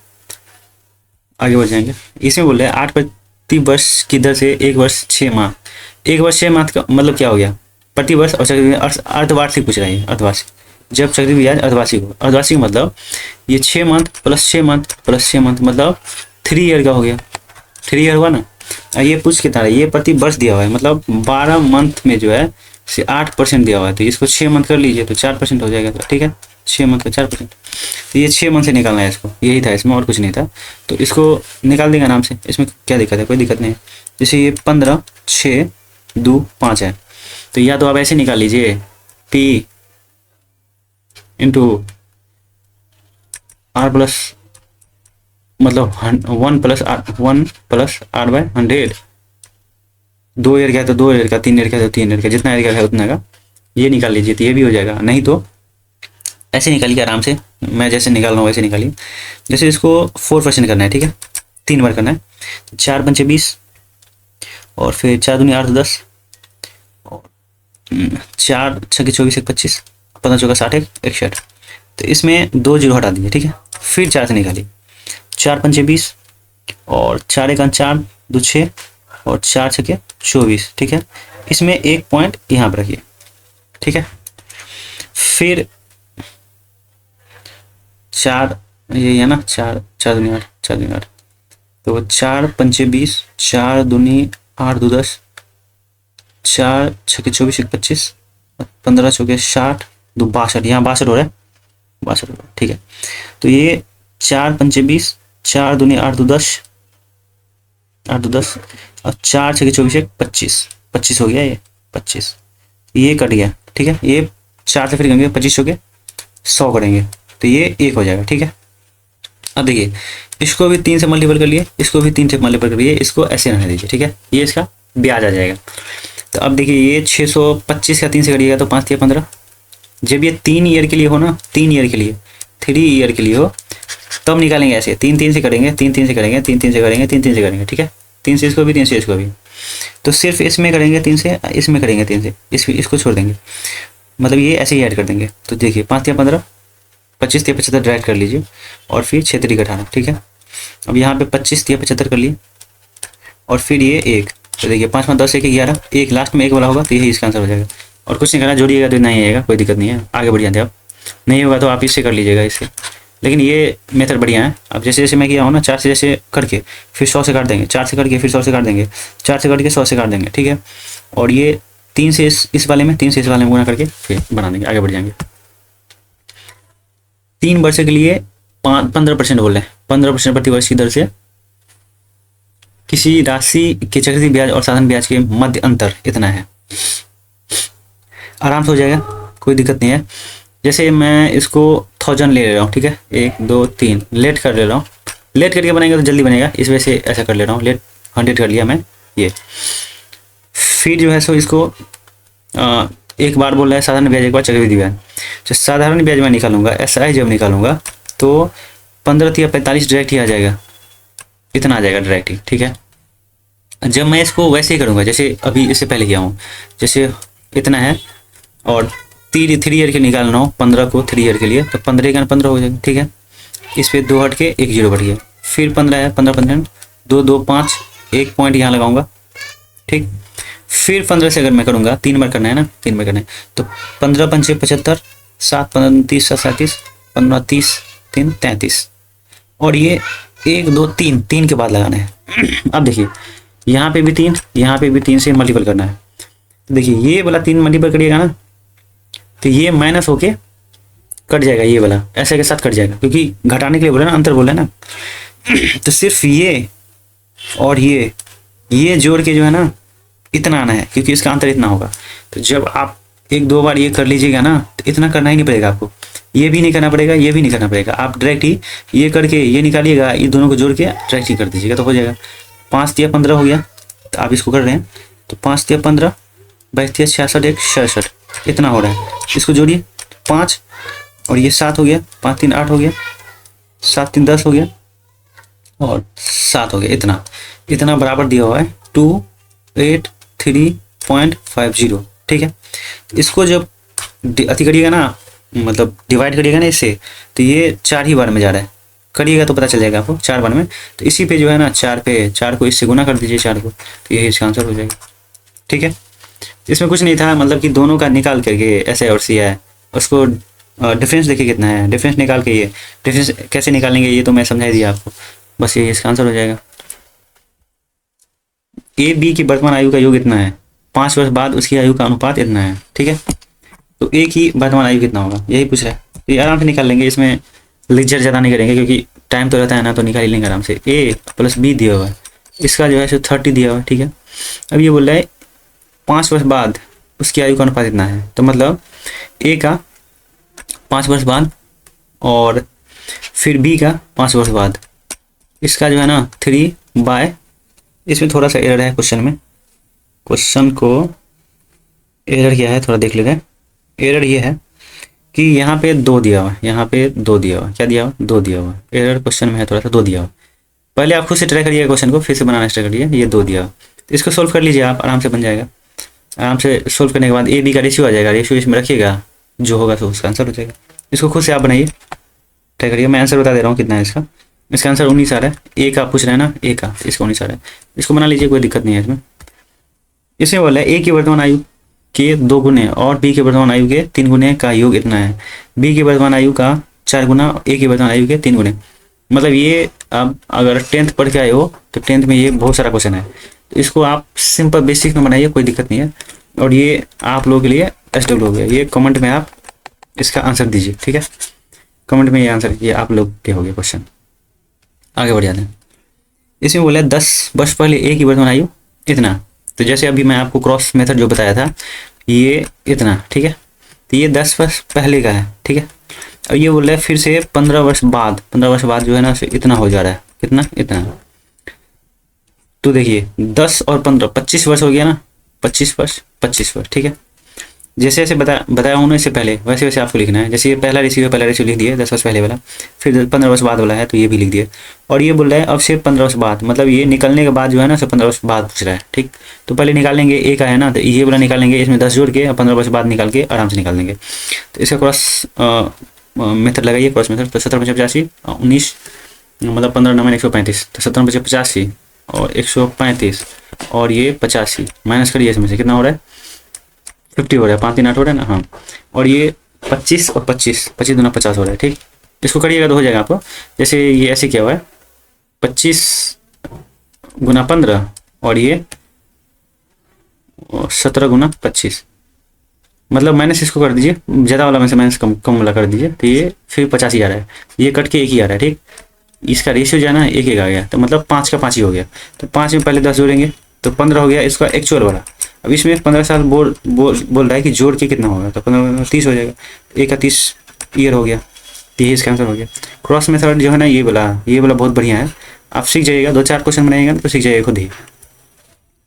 [SPEAKER 1] आगे बढ़ जाएंगे। इसमें बोल रहे हैं 8 प्रति वर्ष की दर से 1 वर्ष 6 माह, 1 वर्ष 6 माह का मतलब क्या हो गया, प्रति वर्ष, और चक्रवृद्धि अर्धवार्षिक पूछ रहा है, अर्धवार्षिक। जब चक्रवृद्धि ब्याज अर्धवार्षिक हो, अर्धवार्षिक मतलब ये 6 month plus 6 month plus 6 month मतलब 3 ईयर का हो गया, 3 ईयर हुआ ना। ये पूछ कितना है, ये प्रति वर्ष दिया हुआ है, मतलब 12 मंथ में जो है 8% दिया हुआ है, तो इसको 6 मंथ कर लीजिए तो 4% हो जाएगा, ठीक है, 6 मंथ का 4%, तो ये 6 मंथ से निकालना है इसको, यही था इसमें और कुछ नहीं था, तो इसको निकाल देंगे आराम से, इसमें क्या दिक्कत है, कोई दिक्कत नहीं है। जैसे ये 15 6 2 5 है, तो या तो आप ऐसे निकाल लीजिए P इंटू R प्लस, मतलब 1 प्लस R बाय 100, 2 ईयर का है तो 2 ईयर का, 3 ईयर का है तो 3 ईयर का, जितना ईयर का है उतना का ये निकाल लीजिए, तो ये भी हो जाएगा। नहीं तो ऐसे निकालिए आराम से, मैं जैसे निकाल रहा हूँ वैसे निकालिए। जैसे इसको 4% करना है, ठीक है, 3 बार करना है, 4 पंचे 20 और फिर 4 दूनी 8 10 और 4 छक्के 24 1 25, 15 चौका 60 61, तो इसमें 2 जीरो हटा दीजिए, ठीक है। फिर 4 से निकालिए, 4 पंचे 20 और 4 1 4 2 6 और 4 छक्के 24, ठीक है। इसमें एक पॉइंट यहाँ पर रखिए, ठीक है। फिर 4 ये है ना, 4 4 दूनी 8 4 दूनी 8, तो 4 पंचे 20, 4 दूनी 8 2 10, 4 छक्के 24 1 25, 15 चौके 60 2 62, यहाँ 62 हो रहा है, 62 हो रहा है, ठीक है। तो ये 4 पंचे 20, 4 दूनी 8 2 10, 8 2 10 और 4 छक्के 24 1 25, 25 हो गया, ये 25, ये कट गया, ठीक है। ये 4 से फिर करेंगे 25 चौके 100 करेंगे, तो ये 1 हो जाएगा, ठीक है। अब देखिए इसको भी 3 से मल्टीपल कर लिए, इसको भी 3 से मल्टीपल कर लिए, इसको ऐसे रहने दीजिए, ठीक है, ये इसका ब्याज आ जाएगा। तो अब देखिए ये 625 का 3 से करिएगा तो 5 3 15, जब ये 3 ईयर के लिए हो ना, 3 ईयर के लिए, 3 ईयर के लिए हो, तब निकालेंगे ऐसे, 3 3 से करेंगे, 3 3 से करेंगे, 3 3 से करेंगे, 3 3 से करेंगे, ठीक है, 3 से इसको भी, 3 से इसको भी, तो सिर्फ इसमें करेंगे 3 से, इसमें करेंगे 3 से, इसको छोड़ देंगे, मतलब ये ऐसे ही ऐड कर देंगे। तो देखिए 5 3 15, 25 3 75 डायरेक्ट कर लीजिए और फिर 6 3 18, ठीक है। अब यहाँ पे 25 3 75 कर लिए और फिर ये 1, तो देखिए 5 5 10 1 11, एक लास्ट में 1 वाला होगा, तो यही इसका आंसर हो जाएगा। और कुछ नहीं करना, जोड़िएगा तो नहीं आएगा, कोई दिक्कत नहीं है, आगे बढ़ जाते आप, नहीं होगा तो आप इससे कर लीजिएगा इससे, लेकिन ये मेथड बढ़िया है। अब जैसे जैसे मैं किया हूँ ना, 4 से जैसे करके फिर 100 से काट देंगे, 4 से करके फिर 100 से काट देंगे, 4 से करके 100 से काट देंगे, ठीक है। और ये 3 से इस वाले में, 3 से इस वाले में गुना करके फिर बना देंगे, आगे बढ़ जाएंगे। 3 वर्ष के लिए 15% बोल रहे हैं, 15% प्रति वर्ष की दर से किसी राशि के चक्रवृद्धि ब्याज और साधारण ब्याज के मध्य अंतर इतना है, आराम से हो जाएगा, कोई दिक्कत नहीं है। जैसे मैं इसको 1000 ले रहा हूँ, ठीक है, 1 2 3 लेट कर ले रहा हूँ, लेट करके बनाएंगे तो जल्दी बनेगा, इस वजह से ऐसा कर ले रहा हूँ, लेट 100 कर लिया मैं ये। फिर जो है सो इसको एक बार बोल रहा है साधारण ब्याज, एक बार चक्रवृद्धि ब्याज। जो साधारण ब्याज मैं निकालूंगा, SI जब निकालूंगा तो 15 या 45 डायरेक्ट ही आ जाएगा, इतना आ जाएगा डायरेक्ट ही, ठीक है। जब मैं इसको वैसे ही करूँगा जैसे अभी इससे पहले किया हूँ, जैसे इतना है और 3 ईयर के निकालना हो, 15 को 3 ईयर के लिए, तो 15 का 15 हो जाएगा, ठीक है। इस पर 2 हट के 1 0 बढ़ गया, फिर 15 है, 15 15 2 2 5, 1 पॉइंट यहाँ लगाऊंगा, ठीक। फिर 15 से अगर मैं करूँगा, 3 बार करना है ना, 3 बार करना है, तो 15 पंचे 75, 7 15 30 37, 15 30 3 33, और ये 1 2 3 3 के बाद लगाना है। अब देखिए यहाँ पे भी 3, यहाँ पे भी 3 से मल्टीपल करना है। तो देखिए ये वाला 3 मल्टीपल करिएगा ना तो ये माइनस होके कट जाएगा, ये वाला ऐसे के साथ कट जाएगा, क्योंकि घटाने के लिए बोला ना, अंतर बोला ना। तो सिर्फ ये और ये जोड़ के जो है ना इतना आना है, क्योंकि इसका अंतर इतना होगा। तो जब आप 1 2 बार ये कर लीजिएगा ना तो इतना करना ही नहीं पड़ेगा आपको, ये भी नहीं करना पड़ेगा, ये भी नहीं करना पड़ेगा। आप डायरेक्ट ही ये करके ये निकालिएगा, ये दोनों को जोड़ के डायरेक्ट ही कर दीजिएगा तो हो जाएगा। 5 तिया 15 हो गया। तो आप इसको कर रहे हैं तो 5 तिया 15, 22 तिया 66, 1 66 इतना हो रहा है। इसको जोड़िए 5 और ये 7 हो गया, 5 3 8 हो गया, 7 3 10 हो गया और 7 हो गया। इतना बराबर दिया हुआ है 283.50। ठीक है, इसको जब अति करिएगा ना, मतलब डिवाइड करिएगा ना इससे, तो ये 4 ही बार में जा रहा है। करिएगा तो पता चल जाएगा आपको 4 बार में। तो इसी पे जो है ना 4 को इससे गुना कर दीजिए 4 को, तो यही इसका आंसर हो जाएगा। ठीक है, इसमें कुछ नहीं था, मतलब कि दोनों का निकाल करके ऐसे और सी है, उसको डिफरेंस देखिए कितना है, डिफरेंस निकाल के ये डिफरेंस कैसे निकालेंगे ये तो मैं समझा दिया आपको, बस ये इसका आंसर हो जाएगा। ए बी की वर्तमान आयु का योग इतना है, 5 वर्ष बाद उसकी आयु का अनुपात इतना है। ठीक है, तो ए की वर्तमान आयु कितना होगा यही पूछ रहा है। तो ये आराम से निकाल लेंगे, इसमें लेक्चर ज़्यादा नहीं करेंगे क्योंकि टाइम तो रहता है ना, तो निकाल ही लेंगे आराम से। ए प्लस बी दिया हुआ है, इसका जो है सो 30 दिया हुआ है। ठीक है, अब ये बोल रहा है 5 वर्ष बाद उसकी आयु का अनुपात इतना है, तो मतलब ए का 5 वर्ष बाद और फिर बी का 5 वर्ष बाद, इसका जो है ना 3/, इसमें थोड़ा सा एरर है क्वेश्चन में, क्वेश्चन को एरर क्या है थोड़ा देख लेते हैं। एरर ये है कि यहाँ पे 2 दिया हुआ है, यहाँ पे 2 दिया हुआ है, क्या दिया हुआ 2 दिया हुआ है, एरर क्वेश्चन में है थोड़ा सा 2 दिया हुआ। पहले आप खुद से ट्राई करिए क्वेश्चन को, फिर से बनाना स्टार्ट करिए। ये 2 दिया हुआ, तो इसको सोल्व कर लीजिए आप, आराम से बन जाएगा। आराम से सोल्व करने के बाद ए बी का रेशियो आ जाएगा, रेशियो इसमें रखिएगा, जो होगा तो उसका आंसर हो जाएगा। इसको खुद से आप बनाइए, ट्राई करिए। मैं आंसर बता दे रहा हूँ कितना है इसका। इसका आंसर 19 आ रहा है। ए का पूछ रहे हैं ना, ए का, इसका 19 आ रहा है। इसको बना लीजिए, कोई दिक्कत नहीं है इसमें। इसमें बोला है ए की वर्तमान आयु के 2 गुने और बी के वर्तमान आयु के 3 गुने का योग इतना है। बी की वर्तमान आयु का 4 गुना, ए की वर्तमान आयु के 3 गुने। मतलब ये आप अगर 10th पढ़ के आए हो तो 10th में ये बहुत सारा क्वेश्चन है, तो इसको आप सिंपल बेसिक में बनाइए, कोई दिक्कत नहीं है। और ये आप लोगों के लिए SW हो गया। ये कमेंट में आप इसका आंसर दीजिए। ठीक है, कमेंट में ये आंसर, ये आप लोग के हो गया क्वेश्चन। आगे बढ़ जाते हैं। इसमें बोला है 10 वर्ष पहले ए की वर्तमान आयु इतना, तो जैसे अभी मैं आपको क्रॉस मेथड जो बताया था ये इतना। ठीक है, तो ये 10 वर्ष पहले का है। ठीक है, और ये बोल रहा है फिर से 15 वर्ष बाद, 15 वर्ष बाद जो है ना इतना हो जा रहा है, कितना इतना। तो देखिए 10 और 15 25 वर्ष हो गया ना, 25 वर्ष 25 वर्ष। ठीक है, जैसे जैसे बताया हूँ ना इससे पहले, वैसे वैसे आपको लिखना है। जैसे ये पहला रेशियो लिख दिए 10 वर्ष पहले वाला, फिर 15 वर्ष बाद वाला है तो ये भी लिख दिए। और ये बोल रहा है अब से 15 वर्ष बाद, मतलब ये निकलने के बाद जो है ना 15 वर्ष बाद पूछ रहा है। ठीक, तो पहले निकालेंगे ए का है ना, तो ये वाला निकालेंगे, इसमें 10 जोड़ के 15 वर्ष बाद निकाल के आराम से निकाल देंगे। तो इसका क्रॉस मेथड लगाइए, क्रॉस मेथड। तो 17 × 85 19, मतलब 15 9 135, तो 17 × 85 और 135 और ये 85 माइनस करिए, इसमें से कितना हो रहा है 50 हो रहा है, 5 3 8 हो रहा है ना। हाँ, और ये 25 और 25 25 दूना 50 हो रहा है। ठीक, इसको करिएगा तो हो जाएगा आपको। जैसे ये ऐसे क्या हुआ है 25 गुना 15 और ये 17 गुना 25, मतलब माइनस इसको कर दीजिए, ज़्यादा वाला में से माइनस कम वाला कर दीजिए, तो ये फिर 50 ही आ रहा है, ये कट के 1 ही आ रहा है। ठीक, इसका रेशियो जो है ना 1 1 आ गया, तो मतलब 5 का 5 ही हो गया। तो 5 में पहले 10 जोड़ेंगे तो 15 हो गया, इसका एक्चुअल वाला। अब इसमें 15 साल बोल रहा है कि जोड़ के कितना होगा, तो 15 30 हो जाएगा, 1 का 30 ईयर हो गया, यही इसका आंसर हो गया। क्रॉस मेथड जो है ना ये वाला बहुत बढ़िया है, आप सीख जाइएगा, 2-4 क्वेश्चन बनाइएगा तो सीख जाइएगा खुद ही।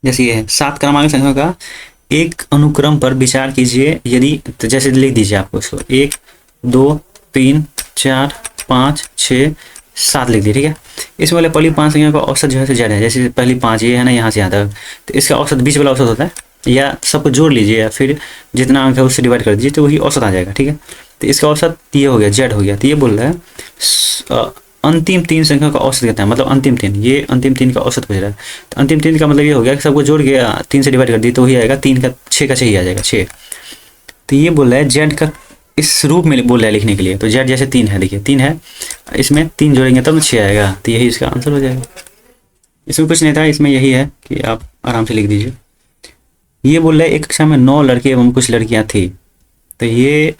[SPEAKER 1] जैसे ये है 7 क्रमांक संख्या का एक अनुक्रम पर विचार कीजिए यदि, तो जैसे लिख दीजिए आपको इसको 1 2 3 4 5 6 7 लिख दिए। ठीक है, इसमें वाले पहली 5 संख्या का औसत जो है Z है, जैसे पहली 5 ये है ना यहाँ से यहाँ तक, तो इसका औसत बीच वाला औसत होता है, या सबको जोड़ लीजिए या फिर जितना अंक है उससे डिवाइड कर दीजिए तो वही औसत आ जाएगा। ठीक है, तो इसका औसत ये हो गया, Z हो गया। तो ये बोल रहा है अंतिम 3 संख्या का औसत कितना है, मतलब अंतिम 3, ये अंतिम 3 का औसत पूछ रहा है। तो अंतिम 3 का मतलब ये हो गया कि सबको जोड़ के 3 से डिवाइड कर दी तो वही आएगा 3 का 6 का 6 ही आ जाएगा 6। तो ये बोल रहा है Z का इस रूप में बोल रहा है लिखने के लिए, तो Z जैसे 3 है, देखिए 3 है, इसमें 3 जोड़ेंगे तब 6 आएगा, तो यही इसका आंसर हो जाएगा। इसमें कुछ नहीं था, इसमें यही है कि आप आराम से लिख दीजिए। ये बोल रहे एक कक्षा में 9 लड़के एवं कुछ लड़कियां थी, तो ये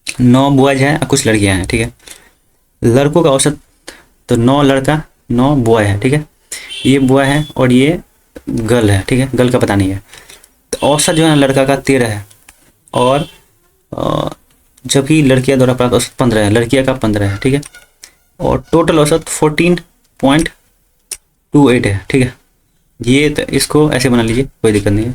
[SPEAKER 1] 9 बॉयज हैं और कुछ लड़कियां हैं, ठीक है। लड़कों का औसत, तो 9 लड़का 9 बॉय है, ठीक है। ये बॉय है और ये गर्ल है, ठीक है। गर्ल का पता नहीं है। तो औसत जो है लड़का का 13 है, और जबकि लड़कियां द्वारा प्राप्त औसत 15 है, लड़कियां का 15 है, ठीक है। और टोटल औसत 14.28 है, ठीक है। ये तो इसको ऐसे बना लीजिए, कोई दिक्कत नहीं है।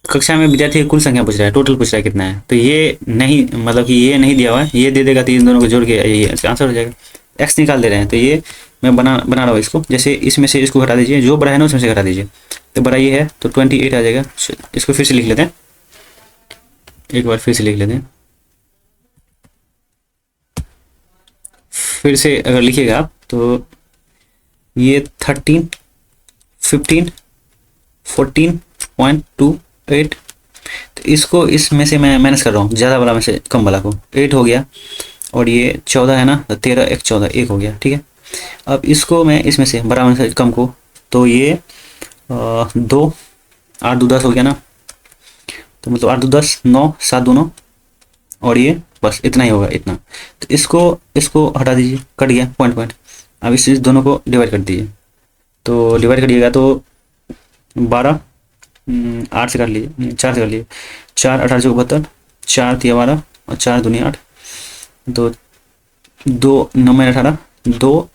[SPEAKER 1] कक्षा में विद्यार्थी की कुल संख्या पूछ रहा है, टोटल पूछ रहा है कितना है, तो ये नहीं, मतलब कि ये नहीं दिया हुआ है, ये दे देगा तो इन दोनों को जोड़ के यही इसका आंसर हो जाएगा। एक्स निकाल दे रहे हैं, तो ये मैं बना रहा हूँ इसको, जैसे इसमें से इसको घटा दीजिए, जो बड़ा है ना उसमें से घटा दीजिए, तो बड़ा ये है तो 28 आ जाएगा। इसको फिर से लिख लेते हैं, एक बार फिर से लिख लेते हैं। फिर से अगर लिखिएगा आप तो ये 13, 15, 14.28, तो इसको इसमें से मैं माइनस कर रहा हूँ, ज़्यादा वाला में से कम वाला को, 8 हो गया, और ये 14 है ना, तो 13 1 14 1 हो गया, ठीक है। अब इसको मैं इसमें से बड़ा में से कम को, तो ये 2 8 2 10 हो गया ना, तो मतलब 8 2 10 9 7 2 9, और ये बस इतना ही होगा, इतना। तो इसको हटा दीजिए, कट गया पॉइंट। अब इस दोनों को डिवाइड कर दीजिए, तो डिवाइड करिएगा तो 12 8 से कर लीजिए, 4 से कर लीजिए, 4 18 चौक 72, 4 3 12 और 4 दूनी 8, 2 9 में 18, 2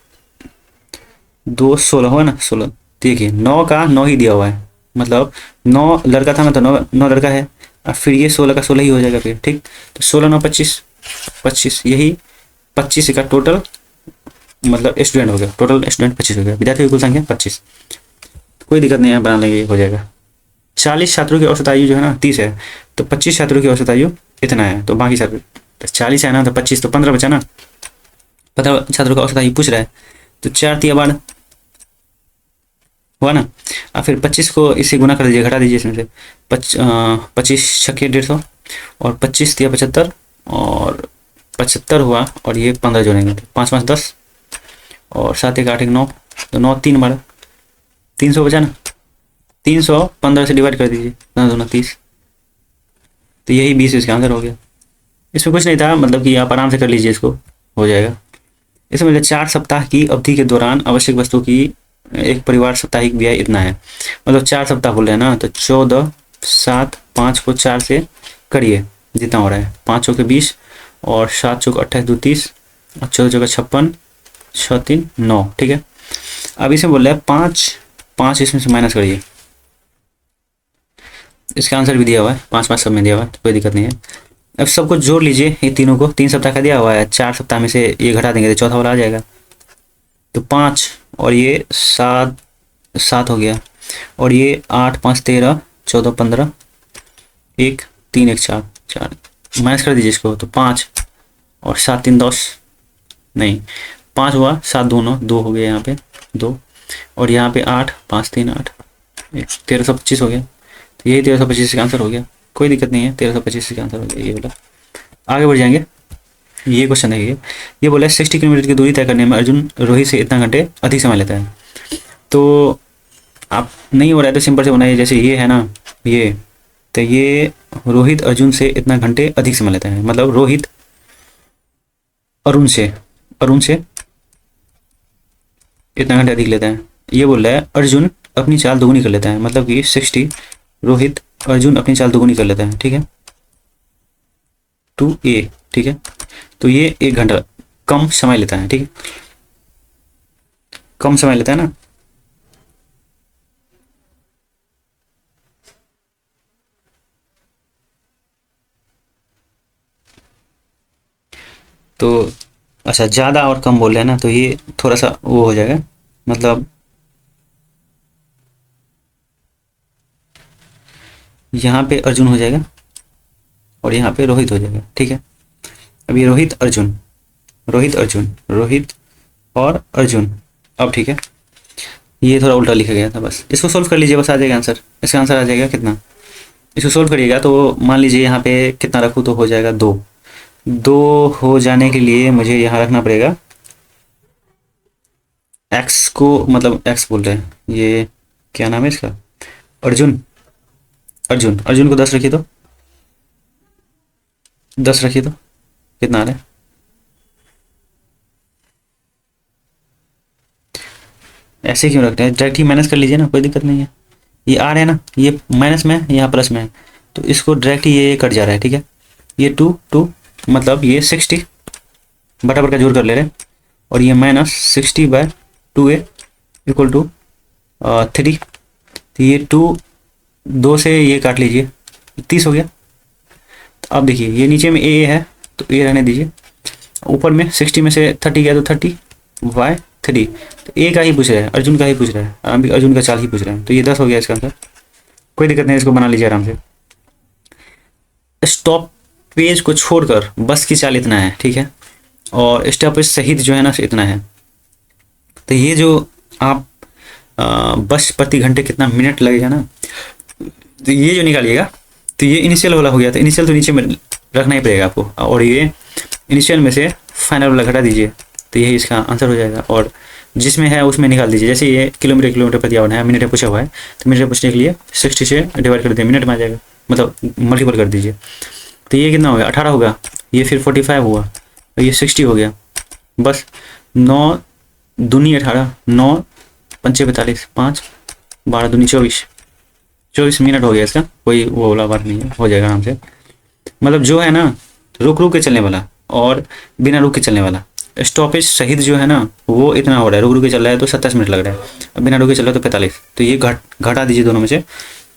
[SPEAKER 1] 2 16 होगा ना, 16। देखिए 9 का 9 ही दिया हुआ है, मतलब 9 लड़का था ना, तो 9 लड़का है, और फिर ये 16 का 16 ही हो जाएगा फिर, ठीक। तो 16 9 25, यही 25 का टोटल, मतलब स्टूडेंट हो गया, टोटल स्टूडेंट 25 हो गया, विद्यार्थी की कुल संख्या 25। कोई दिक्कत नहीं है, बना लेंगे, हो जाएगा। 40 छात्रों की औसत आयु जो है ना 30 है, तो 25 छात्रों की औसत आयु इतना है, तो बाकी छात्र, तो 40 है ना, तो 25 तो 15 बचा ना, 15 छात्रों का औसत आयु पूछ रहा है, तो 4 3 12 हुआ ना, और फिर 25 को इससे गुना कर दीजिए, घटा दीजिए इसमें से, 25 छक्के 150, और 25 3 75, और 75 हुआ, और ये 15 जोड़ेंगे तो 5 5 10, और 7 1 8 1 9, तो 9 3 12, 300 बचा ना, 300 15 से डिवाइड कर दीजिए, 9 2 30, तो यही 20 इसका आंसर हो गया। इसमें कुछ नहीं था, मतलब कि आप आराम से कर लीजिए, इसको हो जाएगा। इसमें 4 सप्ताह की अवधि के दौरान आवश्यक वस्तु की एक परिवार साप्ताहिक व्यय इतना है, मतलब 4 सप्ताह बोल रहे हैं ना, तो 14 7 5 को 4 से करिए, जितना हो रहा है, 5 चौके 20, और 7 चौके 28 2 30, और 14 चौके 56, 6 3 9, ठीक है। अब इसमें बोल रहे हैं 5 इसमें से माइनस करिए, इसका आंसर भी दिया हुआ है, 5 5 सब में दिया हुआ है, तो कोई दिक्कत नहीं है। अब सबको जोड़ लीजिए, ये तीनों को, 3 सप्ताह का दिया हुआ है, 4 सप्ताह में से ये घटा देंगे तो चौथा वाला आ जाएगा, तो 5, और ये 7 हो गया, और ये 8 5 13 14 15, 1 3 1 4 माइनस कर दीजिए इसको, तो 5 और 7 3 10, नहीं 5 हुआ, 7 2 9, 2 हो गया यहाँ पे 2, और यहाँ पे 8 5 3 8, 1325 हो गया, तो यही 1325 का आंसर हो गया। कोई दिक्कत नहीं है, 1325 का आंसर हो गया ये वाला। आगे बढ़ जाएंगे, ये क्वेश्चन देखिए, ये बोला 60 किलोमीटर की दूरी तय करने में अर्जुन रोहित से इतना घंटे अधिक समय लेता है। तो आप नहीं हो रहा है तो सिंपल से बनाइए, जैसे ये है ना, ये तो ये रोहित अर्जुन से इतना घंटे अधिक समय लेता है, मतलब रोहित अरुण से इतना घंटे अधिक लेता है। ये बोल रहा है अर्जुन अपनी चाल दोगुनी कर लेता है, मतलब कि 60 रोहित अर्जुन अपनी चाल दोगुनी कर लेता है, ठीक है, 2a, ठीक है। तो ये 1 घंटा कम समय लेता है, ठीक है, कम समय लेता है ना। तो अच्छा, ज़्यादा और कम बोल रहे हैं ना, तो ये थोड़ा सा वो हो जाएगा, मतलब यहाँ पे अर्जुन हो जाएगा और यहाँ पे रोहित हो जाएगा, ठीक है। अब ये रोहित और अर्जुन, अब ठीक है, ये थोड़ा उल्टा लिखा गया था, बस इसको सोल्व कर लीजिए, बस आ जाएगा आंसर। इसका आंसर आ जाएगा कितना, इसको सोल्व करिएगा तो मान लीजिए यहाँ पे कितना रखूँ तो हो जाएगा 2, 2 हो जाने के लिए मुझे यहाँ रखना पड़ेगा एक्स को, मतलब एक्स बोल रहे हैं, ये क्या नाम है इसका, अर्जुन। अर्जुन, अर्जुन को 10 रखिए तो, 10 रखिए तो कितना आ रहा है? ऐसे क्यों रख रहे हैं, डायरेक्ट ही माइनस कर लीजिए ना, कोई दिक्कत नहीं है। ये आ रहा है ना, ये माइनस में है, यहाँ प्लस में है, तो इसको डायरेक्ट ही ये कट जा रहा है, ठीक है। ये 2 मतलब ये 60 बराबर का जोड़ कर ले रहे हैं, और ये -60/2a इक्वल टू 3। तो ये 2 से ये काट लीजिए, 30 हो गया। तो अब देखिए ये नीचे में ए है, तो ए रहने दीजिए, ऊपर में 60 में से 30 गया तो 30/3। तो ए का ही पूछ रहा है, अर्जुन का ही पूछ रहा है, अभी अर्जुन का चाल ही पूछ रहा है, तो ये 10 हो गया इसका आंसर। कोई दिक्कत नहीं, इसको बना लीजिए आराम से। स्टॉप पेज को छोड़कर बस की चाल इतना है, ठीक है, और स्टॉप पेज सहित जो है ना इतना है। तो ये जो आप बस प्रति घंटे कितना मिनट लगेगा ना, तो ये जो निकालिएगा, तो ये इनिशियल वाला हो गया, तो इनिशियल तो नीचे में रखना ही पड़ेगा आपको, और ये इनिशियल में से फाइनल वाला घटा दीजिए, तो यही इसका आंसर हो जाएगा। और जिसमें है उसमें निकाल दीजिए, जैसे ये किलोमीटर प्रति आवर है, मिनट में पूछा हुआ है, तो मिनट में पूछने के लिए 60 से डिवाइड कर दिए, मिनट में आ जाएगा, मतलब मल्टीपल कर दीजिए। तो ये कितना हो गया, 18 होगा, ये फिर 45 हुआ, और ये 60 हो गया। बस 9 दूनी 18, 9 पंचे 45, 5 12 दूनी 24 मिनट हो गया इसका, कोई वो वाला बात नहीं है, हो जाएगा आराम से। मतलब जो है ना रुक रुक के चलने वाला और बिना रुक के चलने वाला, स्टॉपेज सहित जो है ना वो इतना हो रहा है, रुक रुक के चल रहा है तो 27 मिनट लग रहा है, और बिना रुक के चल रहा है तो 45। तो ये घटा दीजिए दोनों में से,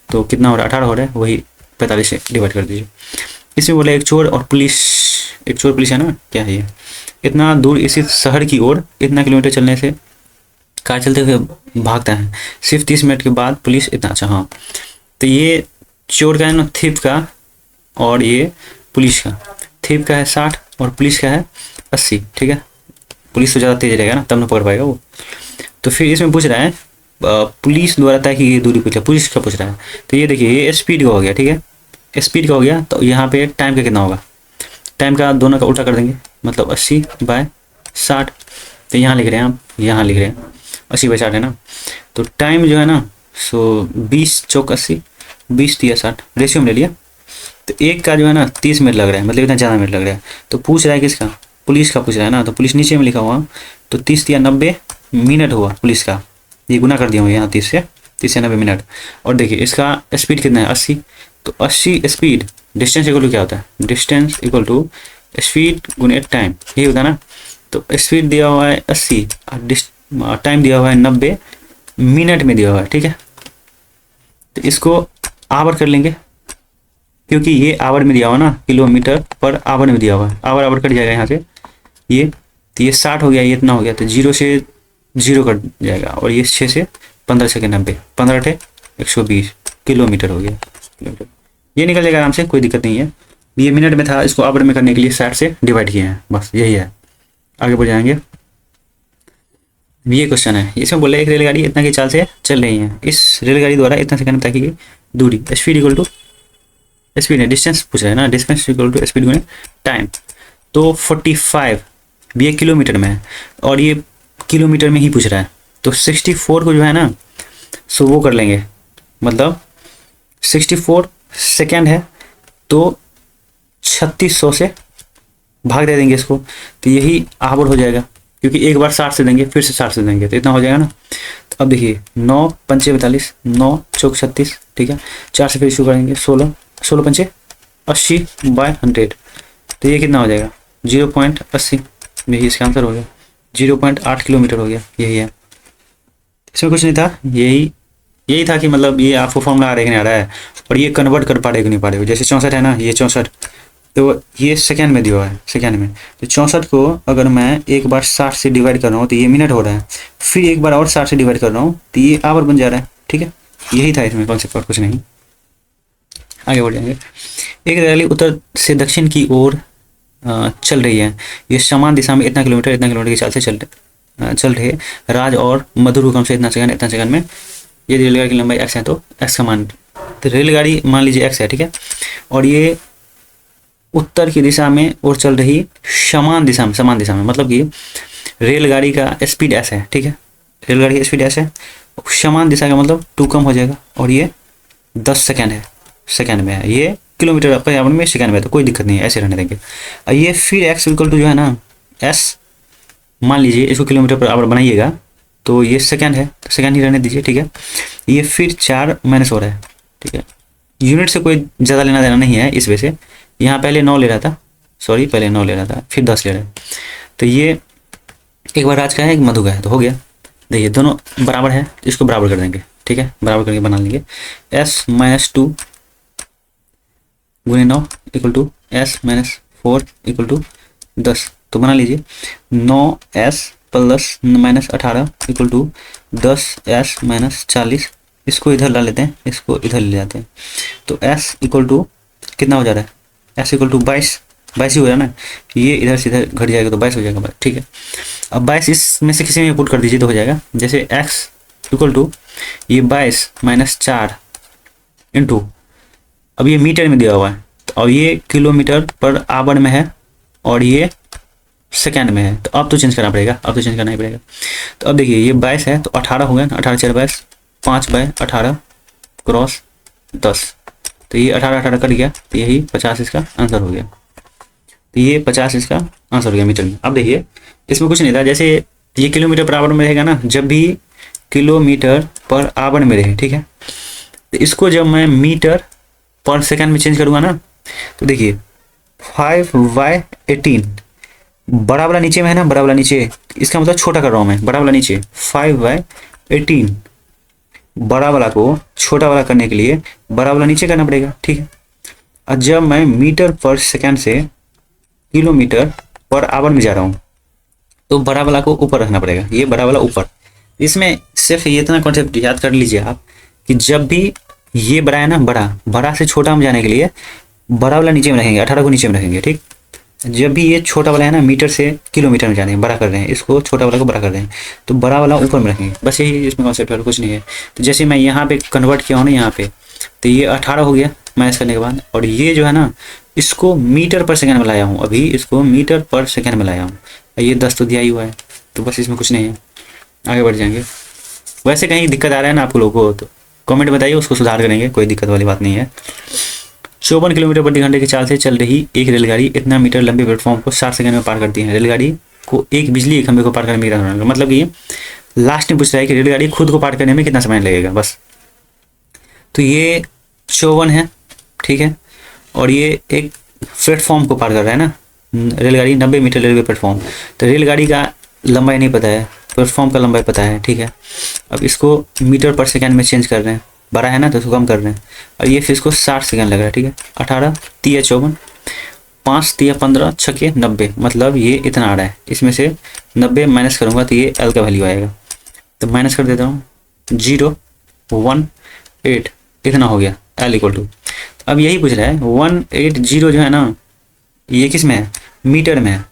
[SPEAKER 1] तो कितना हो रहा है, 18 हो रहा है, वही 45 से डिवाइड कर दीजिए। इसमें बोला एक चोर और पुलिस, एक चोर पुलिस है ना, क्या है ये, इतना दूर इसी शहर की ओर इतना किलोमीटर चलने से कार चलते हुए भागता है, सिर्फ 30 मिनट के बाद पुलिस इतना, अच्छा हाँ। तो ये चोर का है ना, थीप का, और ये पुलिस का, थीप का है 60 और पुलिस का है 80, ठीक है। पुलिस तो ज़्यादा तेज रहेगा ना, तब ना पकड़ पाएगा वो। तो फिर इसमें पूछ रहा है पुलिस द्वारा तय की दूरी पूछ रहा है, पुलिस का पूछ रहा है। तो ये देखिए ये स्पीड का हो गया, ठीक है, स्पीड का हो गया, तो यहाँ पे टाइम का कितना होगा, टाइम का दोनों का उल्टा कर देंगे, मतलब 80/60। तो यहाँ लिख रहे हैं आप, यहाँ लिख रहे हैं 80/60 है ना, तो टाइम जो है ना सो 20 चौक 80, 20 तिया 60 रेशियो में ले लिया। तो एक का जो है ना 30 मिनट लग रहा है, मतलब इतना ज़्यादा मिनट लग रहा है। तो पूछ रहा है किसका, पुलिस का पूछ रहा है ना, तो पुलिस नीचे में लिखा हुआ, तो 30 तिया 90 मिनट हुआ पुलिस का, ये गुना कर दिया हूँ यहाँ 30 से 90 मिनट। और देखिए इसका स्पीड कितना है 80, तो 80 स्पीड, डिस्टेंस इक्वल टू क्या होता है, डिस्टेंस इक्वल टू स्पीड गुने टाइम, यही होता है ना। तो स्पीड दिया हुआ है 80 और टाइम दिया हुआ है 90 मिनट में दिया हुआ है, ठीक है। तो इसको आवर कर लेंगे, क्योंकि ये आवर में दिया हुआ ना, किलोमीटर पर आवर में दिया हुआ है, आवर आवर कट जाएगा यहाँ से ये, तो ये 60 हो गया, ये इतना हो गया, तो 0 से 0 कट जाएगा, और ये 6 से 15 से 90, 15 × 120 किलोमीटर हो गया, किलोमीटर ये निकल जाएगा आराम से, कोई दिक्कत नहीं है। ये मिनट में था, इसको आवर में करने के लिए 60 से डिवाइड किए हैं, बस यही है। आगे बढ़ जाएंगे, ये क्वेश्चन है, इसमें बोले एक रेलगाड़ी इतना की चाल से चल रही है, इस रेलगाड़ी द्वारा इतना सेकंड तक की दूरी, स्पीड इक्वल टू स्पीड है, डिस्टेंस पूछ रहा है ना, डिस्टेंस इक्वल टू स्पीड गुणे टाइम। तो 45 ये किलोमीटर में है, और ये किलोमीटर में ही पूछ रहा है, तो 64 को जो है ना सो वो कर लेंगे, मतलब 64 सेकेंड है, तो 3600 से भाग दे देंगे इसको, तो यही आवर हो जाएगा, क्योंकि एक बार 60 से देंगे फिर से 60 से देंगे, तो इतना हो जाएगा ना। तो अब देखिए 9 पंचे 42, 9 चौक 36, ठीक है, 4 से फिर शुरू करेंगे, 16 पंचे 80/100, तो ये कितना हो जाएगा 0.80, यही इसका आंसर हो गया, 0.8 किलोमीटर हो गया, यही है। इसमें कुछ नहीं था, यही था कि मतलब ये आपको फॉर्मूला आ रहा है कि नहीं आ रहा है, और ये कन्वर्ट कर पा रहे कि नहीं पा रहे हो। जैसे 64 है ना, ये 64, तो ये सेकेंड में दिया हुआ है, सेकेंड में, तो 64 को अगर मैं एक बार 60 से डिवाइड कर रहा हूँ तो ये मिनट हो रहा है, फिर एक बार और 60 से डिवाइड कर रहा हूँ तो ये आवर बन जा रहा है, ठीक है। यही था इसमें कॉन्सेप्ट, और कुछ नहीं। आगे बढ़ जाएंगे। एक रैली उत्तर से दक्षिण की ओर चल रही है, ये समान दिशा में इतना किलोमीटर की चाल से चल रहे राज और मधुर हुकम से इतना सेकंड में, ये रेलगाड़ी की लंबाई x है, तो x का मान, तो रेलगाड़ी मान लीजिए x है, ठीक है, और ये उत्तर की दिशा में और चल रही समान दिशा में, मतलब कि रेलगाड़ी का स्पीड ऐसा है, ठीक है, रेलगाड़ी का स्पीड ऐसा है, समान दिशा का मतलब 2 कम हो जाएगा, और ये 10 सेकंड है, सेकंड में है, ये किलोमीटर पर्यावरण में सेकंड में है, तो कोई दिक्कत नहीं है, ऐसे रहने देंगे। और ये फिर एक्स इक्वल टू जो है ना एस, मान लीजिए इसको किलोमीटर पर आवर बनाइएगा तो ये सेकंड है, तो सेकंड ही रहने दीजिए, ठीक है। ये फिर 4 माइनस हो रहा है, ठीक है, यूनिट से कोई ज़्यादा लेना देना नहीं है इस वजह से। यहाँ पहले 9 ले रहा था, सॉरी पहले 9 ले रहा था, फिर 10 ले रहा है, तो ये एक बार राज का है, एक मधु का है, तो हो गया। देखिए दोनों बराबर है, इसको बराबर कर देंगे, ठीक है, बराबर करके बना लेंगे। एस माइनस 2 गुणे 9 equal to S minus 4 equal to 10, तो बना लीजिए 9s plus minus 18 equal to 10s minus 40। इसको इधर ला लेते हैं, इसको इधर ले जाते हैं, तो s इक्वल टू कितना हो जा रहा है, s इक्वल टू 22 ही हो रहा है ना, ये इधर से इधर घट जाएगा तो 22 हो जाएगा बस, ठीक है। अब 22 इसमें से किसी में पुट कर दीजिए तो हो जाएगा, जैसे x इक्वल टू ये 22 माइनस 4 इंटू, अब ये मीटर में दिया हुआ है और ये किलोमीटर पर आवर में है और ये सेकेंड में है, तो अब तो चेंज करना पड़ेगा, अब तो चेंज करना ही पड़ेगा। तो अब देखिए ये 22 है तो 18 हो गया, 18 4 22, 5/18 क्रॉस 10, तो ये 18 कट गया, तो यही 50 इसका आंसर हो गया, तो ये 50 इसका आंसर हो गया मीटर में। अब देखिए इसमें कुछ नहीं था, जैसे ये किलोमीटर पर आवर में रहेगा ना, जब भी किलोमीटर पर आवर में रहे, ठीक है, तो इसको जब मैं मीटर पर सेकंड में चेंज करूँगा ना, तो देखिए 5/18 बड़ा वाला नीचे में है ना, बड़ा वाला नीचे, इसका मतलब छोटा कर रहा हूँ मैं, बड़ा वाला नीचे 5/18, बड़ा वाला को छोटा वाला करने के लिए बड़ा वाला नीचे करना पड़ेगा, ठीक है। और जब मैं मीटर पर सेकंड से किलोमीटर पर आवर में जा रहा हूँ तो बड़ा वाला को ऊपर रखना पड़ेगा, ये बड़ा वाला ऊपर। इसमें सिर्फ ये इतना कॉन्सेप्ट याद कर लीजिए आप कि जब भी ये बड़ा है ना, बड़ा से छोटा में जाने के लिए बड़ा वाला नीचे में रखेंगे, 18 को नीचे में रखेंगे, ठीक। जब भी ये छोटा वाला है ना, मीटर से किलोमीटर में जाने हैं, बड़ा कर रहे हैं, इसको छोटा वाला को बड़ा कर रहे हैं, तो बड़ा वाला ऊपर में रखेंगे, बस यही इसमें कॉन्सेप्ट है, कुछ नहीं है। तो जैसे मैं यहाँ पे कन्वर्ट किया हूँ ना, यहाँ पे तो ये 18 हो गया माइनस करने के बाद, और ये जो है ना इसको मीटर पर सेकंड में लाया हूँ, अभी इसको मीटर पर सेकंड में लाया हूँ, ये 10 तो दिया ही हुआ है, तो बस इसमें कुछ नहीं है, आगे बढ़ जाएंगे। वैसे कहीं दिक्कत आ रहा है ना आप लोगों को तो कमेंट बताइए, उसको सुधार करेंगे, कोई दिक्कत वाली बात नहीं है। 54 किलोमीटर प्रति घंटे की चाल से चल रही एक रेलगाड़ी इतना मीटर लंबे प्लेटफॉर्म को 60 सेकंड में पार करती है। रेलगाड़ी को एक बिजली के खंभे को पार करने में कितना समय, मतलब कि लास्ट में पूछ रहा है कि रेलगाड़ी खुद को पार करने में कितना समय लगेगा बस। तो ये 54 है, ठीक है, और ये एक प्लेटफॉर्म को पार कर रहा है ना, रेलगाड़ी 90 मीटर रेलवे प्लेटफॉर्म, तो रेलगाड़ी का लंबाई नहीं पता है, प्लेटफॉर्म का लंबाई पता है, ठीक है। अब इसको मीटर पर सेकंड में चेंज कर रहे हैं, बड़ा है ना तो इसको कम कर रहे हैं, और ये फिर इसको 60 सेकंड लग रहा है, ठीक है। 18 3 54, 5 3 15, 6 90, मतलब ये इतना आ रहा है, इसमें से 90 माइनस करूँगा तो ये एल का वैल्यू आएगा, तो माइनस कर देता हूँ, 018 इतना हो गया एल इक्वल टू। अब यही पूछ रहा है 180 जो है ना, ये किस में है, मीटर में है,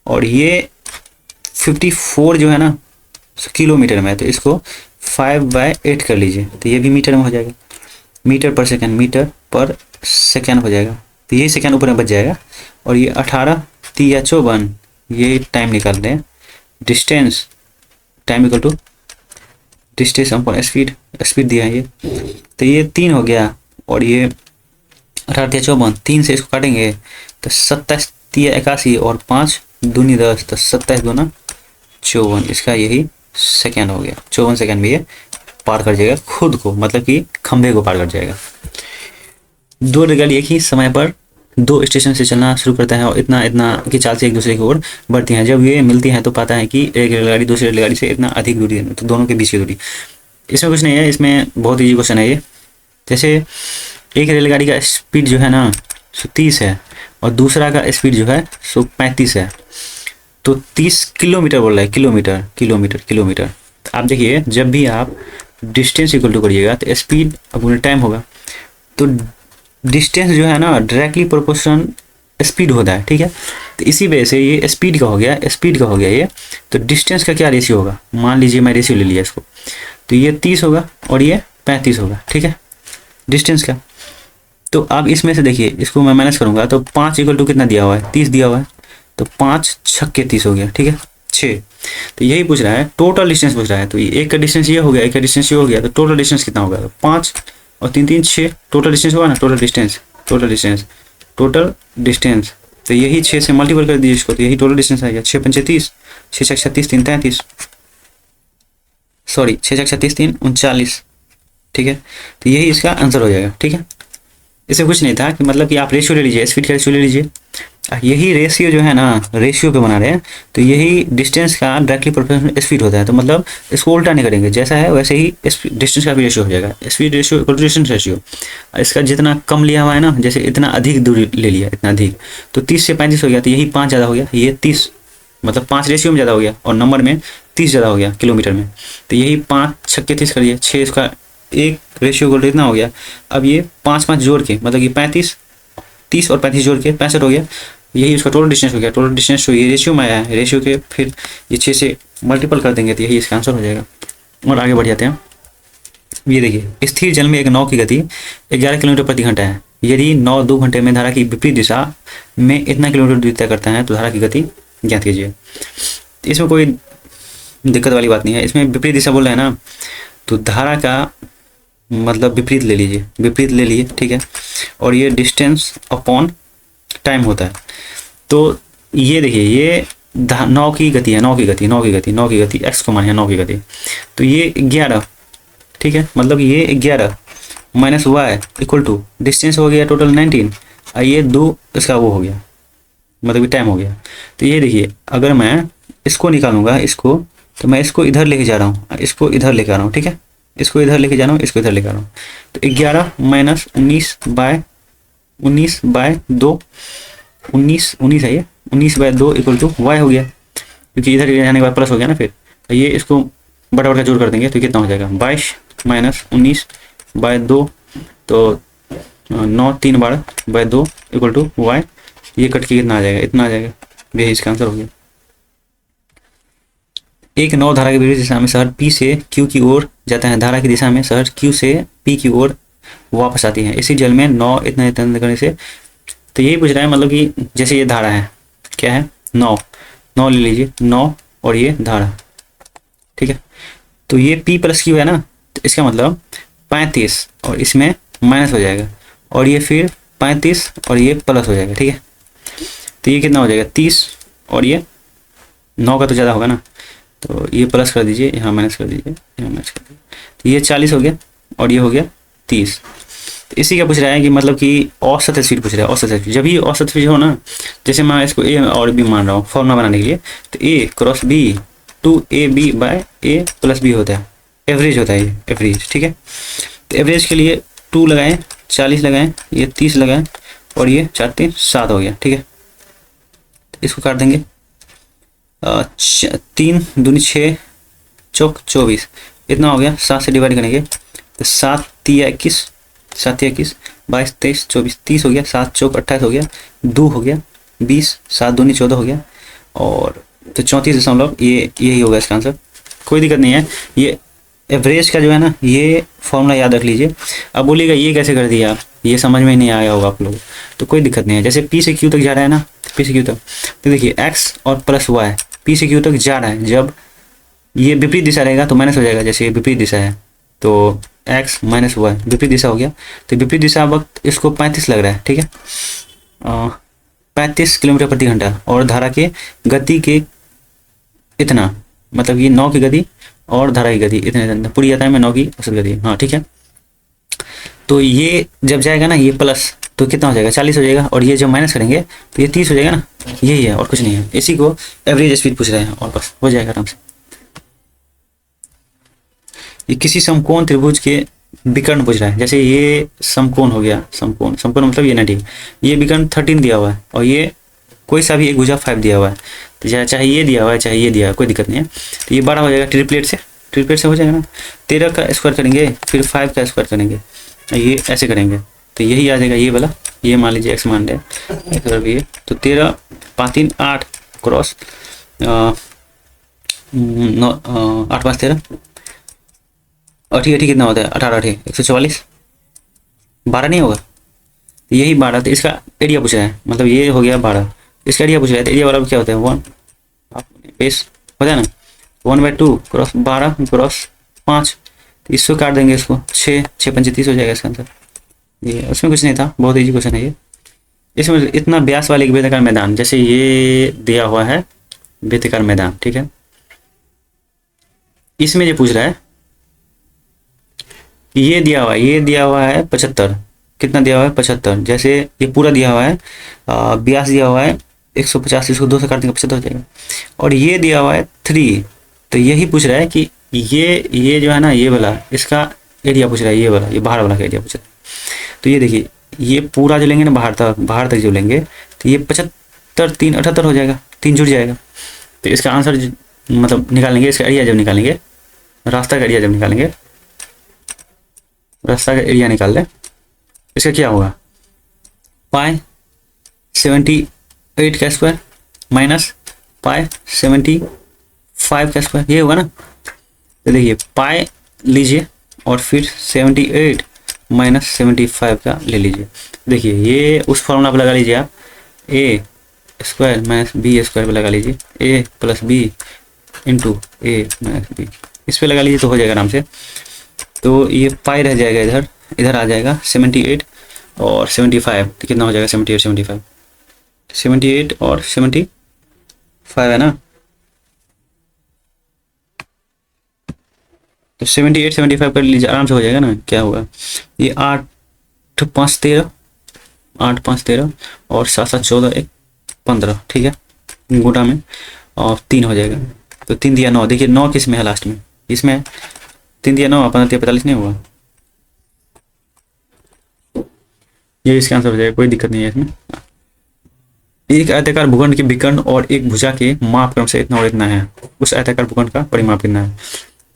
[SPEAKER 1] और ये 54 जो है ना किलोमीटर में है, तो इसको 5/8 कर लीजिए, तो ये भी मीटर में हो जाएगा, मीटर पर सेकंड हो जाएगा, तो यही सेकंड ऊपर में बच जाएगा। और ये 18 3 या 54, ये टाइम निकाल रहे हैं, distance time equal to distance upon speed दिया है ये, तो ये 3 हो गया, और ये 18 3 54, 3 से इसको काटेंगे तो 27 3 81, और 5 दूनी 10, तो 27 दूना 54, इसका यही सेकेंड हो गया। 54 सेकेंड में ये पार कर जाएगा खुद को, मतलब कि खंभे को पार कर जाएगा। 2 रेलगाड़ी एक ही समय पर 2 स्टेशन से चलना शुरू करता है और इतना की चाल से एक दूसरे की ओर बढ़ती हैं। जब ये मिलती हैं तो पाता है कि एक रेलगाड़ी दूसरी रेलगाड़ी से इतना अधिक दूरी है, तो दोनों के बीच की दूरी। इसमें कुछ नहीं है, इसमें बहुत ईजी क्वेश्चन है ये। जैसे एक रेलगाड़ी का स्पीड जो है ना 30 है और दूसरा का स्पीड जो है 35 है, तो 30 किलोमीटर बोल रहा है, किलोमीटर। आप देखिए जब भी आप डिस्टेंस इक्वल टू करिएगा तो स्पीड अब टाइम होगा, तो डिस्टेंस जो है ना डायरेक्टली प्रोपोर्शन स्पीड होता है, ठीक है। तो इसी वजह से ये स्पीड का हो गया ये, तो डिस्टेंस का क्या रेशियो होगा, मान लीजिए मैं रेशियो ले लिया इसको, तो ये 30 होगा और ये 35 होगा, ठीक है, डिस्टेंस का। तो अब इसमें से देखिए, इसको मैं माइनस करूंगा तो 5 इक्वल टू कितना दिया हुआ है, 30 दिया हुआ है। तो 5 छक्के 30 हो गया, ठीक है 6। तो यही पूछ रहा है, टोटल डिस्टेंस पूछ रहा है। तो एक का डिस्टेंस ये हो गया, एक का डिस्टेंस ये हो गया, तो टोटल डिस्टेंस कितना होगा, तो 5 और 3 3 6 टोटल डिस्टेंस होगा ना, टोटल डिस्टेंस तो यही 6 से मल्टीपल कर दीजिए इसको, तो यही टोटल डिस्टेंस आ गया। 6 पंचे 30, 6 छक 36, 3 33, सॉरी 6 छक 36, 3 39, ठीक है। तो यही इसका आंसर हो जाएगा, ठीक है। इससे कुछ नहीं था कि मतलब कि आप रेशियो ले लीजिए, स्पीड का रेशियो ले लीजिए। यही रेशियो जो है ना, रेशियो पे बना रहे हैं, तो यही डिस्टेंस का डायरेक्टली प्रोपोर्शनल स्पीड होता है। तो मतलब इसको उल्टा नहीं करेंगे, जैसा है वैसे ही डिस्टेंस का भी रेशियो हो जाएगा। Speed ratio equal to distance ratio. इसका जितना कम लिया हुआ है ना, जैसे इतना अधिक दूरी ले लिया, इतना अधिक, तो 30 से 35 हो गया, तो यही 5 ज़्यादा हो गया, ये 30 मतलब 5 रेशियो में ज़्यादा हो गया, और नंबर में 30 ज़्यादा हो गया किलोमीटर में। तो यही 5 छक्के 30 कर दिया, 6 इसका एक रेशियो इक्वल टू इतना हो गया। अब ये 5 5 जोड़ के मतलब कि 35, 30 और 35 जोड़ के 65 हो गया। यही उसका टोटल डिस्टेंस हो गया। टोटल डिस्टेंस तो ये रेशियो में आया है, रेशियो के फिर ये 6 से मल्टीपल कर देंगे, तो यही इसका आंसर हो जाएगा। और आगे बढ़ जाते हैं। ये देखिए, स्थिर जल में एक नाव की गति 11 किलोमीटर प्रति घंटा है। यदि नाव 2 घंटे में धारा की विपरीत दिशा में इतना किलोमीटर दूरी तय करता है, तो धारा की गति ज्ञात कीजिए। इसमें कोई दिक्कत वाली बात नहीं है। इसमें विपरीत दिशा बोल रहे हैं ना, तो धारा का मतलब विपरीत ले लीजिए, विपरीत ले लिए, ठीक है। और ये डिस्टेंस अपॉन टाइम होता है। तो ये देखिए, ये नाव की गति है, नाव की गति एक्स को मान है, नाव की गति। तो ये 11, ठीक है, मतलब ये 11 minus Y equal to distance हो गया टोटल 19, और ये 2 इसका वो हो गया, मतलब ये टाइम हो गया। तो ये देखिए, अगर मैं इसको निकालूंगा, इसको, तो मैं इसको इधर लेके जा रहा हूँ, इसको इधर लेके आ रहा हूँ, ठीक है, इसको इधर लेके जा रहा हूँ, इसको इधर लेके आ रहा हूँ। तो 11 माइनस 19/2, 19 है ये, 19/2 इक्वल टू वाई हो गया, क्योंकि इधर जाने के बाद प्लस हो गया ना। फिर ये इसको बड़ा बड़ा जोड़ कर देंगे, तो कितना हो जाएगा, 22 माइनस 19/2, तो 9 3/2 इक्वल टू वाई। ये कट के कितना आ जाएगा, इतना आ जाएगा। यही इसका आंसर हो गया। एक नाव धारा के विपरीत दिशा में शहर P से Q की ओर जाता है। धारा की दिशा में शहर Q से P की ओर वापस आती है। इसी जल में नाव इतना करने से, तो यही पूछ रहा है, मतलब कि जैसे ये धारा है, क्या है, नाव ले लीजिए, नाव और ये धारा, ठीक है। तो ये P प्लस Q है ना, तो इसका मतलब 35 और इसमें माइनस हो जाएगा, और ये फिर 35 और ये प्लस हो जाएगा, ठीक है। तो ये कितना हो जाएगा, 30, और ये 9 का तो ज़्यादा होगा ना, तो ये प्लस कर दीजिए, यहाँ माइनस कर दीजिए, यहाँ माइनस कर दीजिए, तो ये 40 हो गया, और ये हो गया 30। तो इसी का पूछ रहा है कि मतलब कि औसत स्पीड पूछ रहा है, औसत स्पीड। जब भी औसत स्पीड हो ना, जैसे मैं इसको ए और बी मान रहा हूँ फॉर्मूला बनाने के लिए, तो ए क्रॉस बी 2ab/a + b होता है, एवरेज होता है ये, एवरेज, ठीक है। तो एवरेज के लिए 2 लगाएं, 40 लगाएं, ये 30 लगाएं, और ये 4 3 7 हो गया, ठीक है। तो इसको काट देंगे, 3 दूनी 6 चौक 24, इतना हो गया। 7 से डिवाइड करेंगे तो 7 3 21, 7 21 22 23 24 30 हो गया, 7 चौक 28 हो गया, 2 हो गया 20, 7 दूनी 14 हो गया, और तो 34 ये यही होगा इसका आंसर। कोई दिक्कत नहीं है। ये एवरेज का जो है ना, ये फॉर्मूला याद रख लीजिए। अब बोलिएगा ये कैसे कर दिया आप, ये समझ में नहीं आया होगा आप लोग, तो कोई दिक्कत नहीं है। जैसे P से Q तक जा रहा है ना, P से Q तक, तो देखिए x और प्लस y P से Q तक जा रहा है। जब ये विपरीत दिशा रहेगा तो माइनस हो जाएगा, जैसे ये विपरीत दिशा है, तो x माइनस वाई विपरीत दिशा हो गया। तो विपरीत दिशा वक्त इसको 35 लग रहा है, ठीक है, 35 किलोमीटर प्रति घंटा, और धारा के गति के इतना, मतलब ये 9 की गति और धारा की गति इतने पूरी जाता है में 9 की औसत गति, हाँ ठीक है। तो ये जब जाएगा ना, ये प्लस, तो कितना हो जाएगा, 40 हो जाएगा, और ये जब माइनस करेंगे तो ये 30 हो जाएगा ना। यही है और कुछ नहीं है। इसी को एवरेज स्पीड पूछ रहे हैं, और बस हो जाएगा आराम से। ये किसी समकोण त्रिभुज के विकर्ण पूछ रहा है। जैसे ये समकोण हो गया, समकोण मतलब ये 90, ये विकर्ण 13 दिया हुआ है, और ये कोई सा भी एक भुजा 5 दिया हुआ है। तो चाहे ये दिया हुआ है, चाहे ये दिया हुआ है, कोई दिक्कत नहीं है। तो ये 12 हो जाएगा, ट्रिपलेट से हो जाएगा ना। 13 का स्क्वायर करेंगे, फिर 5 का स्क्वायर करेंगे, ये ऐसे करेंगे, तो यही आ जाएगा ये वाला। ये मान लीजिए x मान रहे ये, तो 13 5 3 8 क्रॉस 8 5 13, और ठीक कितना होता है, 18 8 144, 12 नहीं होगा, तो यही 12, तो इसका एरिया पूछ रहा है, मतलब ये हो गया 12, इसका एरिया पूछ रहा है, तो एरिया वाला क्या होता है 1 बेस होता है ना, 1/2 क्रॉस 12 क्रॉस 5, तो इसको काट देंगे, इसको 6 पंचे 30 हो जाएगा इसका आंसर। ये उसमें कुछ नहीं था, बहुत ईजी क्वेश्चन है ये। इसमें इतना व्यास वाले एक वृत्ताकार मैदान, जैसे ये दिया हुआ है वृत्ताकार मैदान, ठीक है, इसमें जो पूछ रहा है ये दिया हुआ है 75, कितना दिया हुआ है 75, जैसे ये पूरा दिया हुआ है व्यास दिया हुआ है 150, इसको 2 से काट देंगे 75 हो जाएगा, और ये दिया हुआ है 3, तो यही पूछ रहा है कि ये जो है ना ये वाला, इसका एरिया पूछ रहा है, ये वाला, ये बाहर वाला का एरिया पूछ रहा है। तो ये देखिए, ये पूरा जो लेंगे ना बाहर तक जो लेंगे, तो ये 75 3 78 हो जाएगा, 3 जुड़ जाएगा। तो इसका आंसर मतलब निकालेंगे, इसका एरिया जब निकालेंगे, रास्ता का एरिया जब निकालेंगे, रास्ता का एरिया निकाल लें, इसका क्या होगा, पाई 78 का स्क्वायर माइनस पाई 75 का स्क्वायर, ये होगा ना। तो देखिए पाई लीजिए और फिर 78 माइनस 75 का ले लीजिए। देखिए ये उस फॉर्मूला पर लगा लीजिए आप, ए स्क्वायर माइनस बी स्क्वायर पर लगा लीजिए, ए प्लस बी इंटू ए माइनस बी, इस पर लगा लीजिए तो हो जाएगा आराम से। तो ये पाई रह जाएगा, इधर आ जाएगा 78 और 75, तो कितना हो जाएगा 78 75, 78 और 75 है ना, तो 78 75 कर लीजिए, आराम से हो जाएगा ना। क्या होगा, ये 8 5 13, 8 5 13 और 7 7 14 1 15, ठीक है, गुणा में और 3 हो जाएगा, तो 3 दिया 9, देखिए 9 किस में है लास्ट में, इसमें 3 दिया 9 15 दिया 45 नहीं होगा, ये इसका आंसर हो जाएगा, कोई दिक्कत नहीं है इसमें। एक आयताकार भूखंड के विकर्ण और एक भुजा के माप क्रम से इतना और इतना है, उस आयताकार भूखंड का परिमाप कितना है,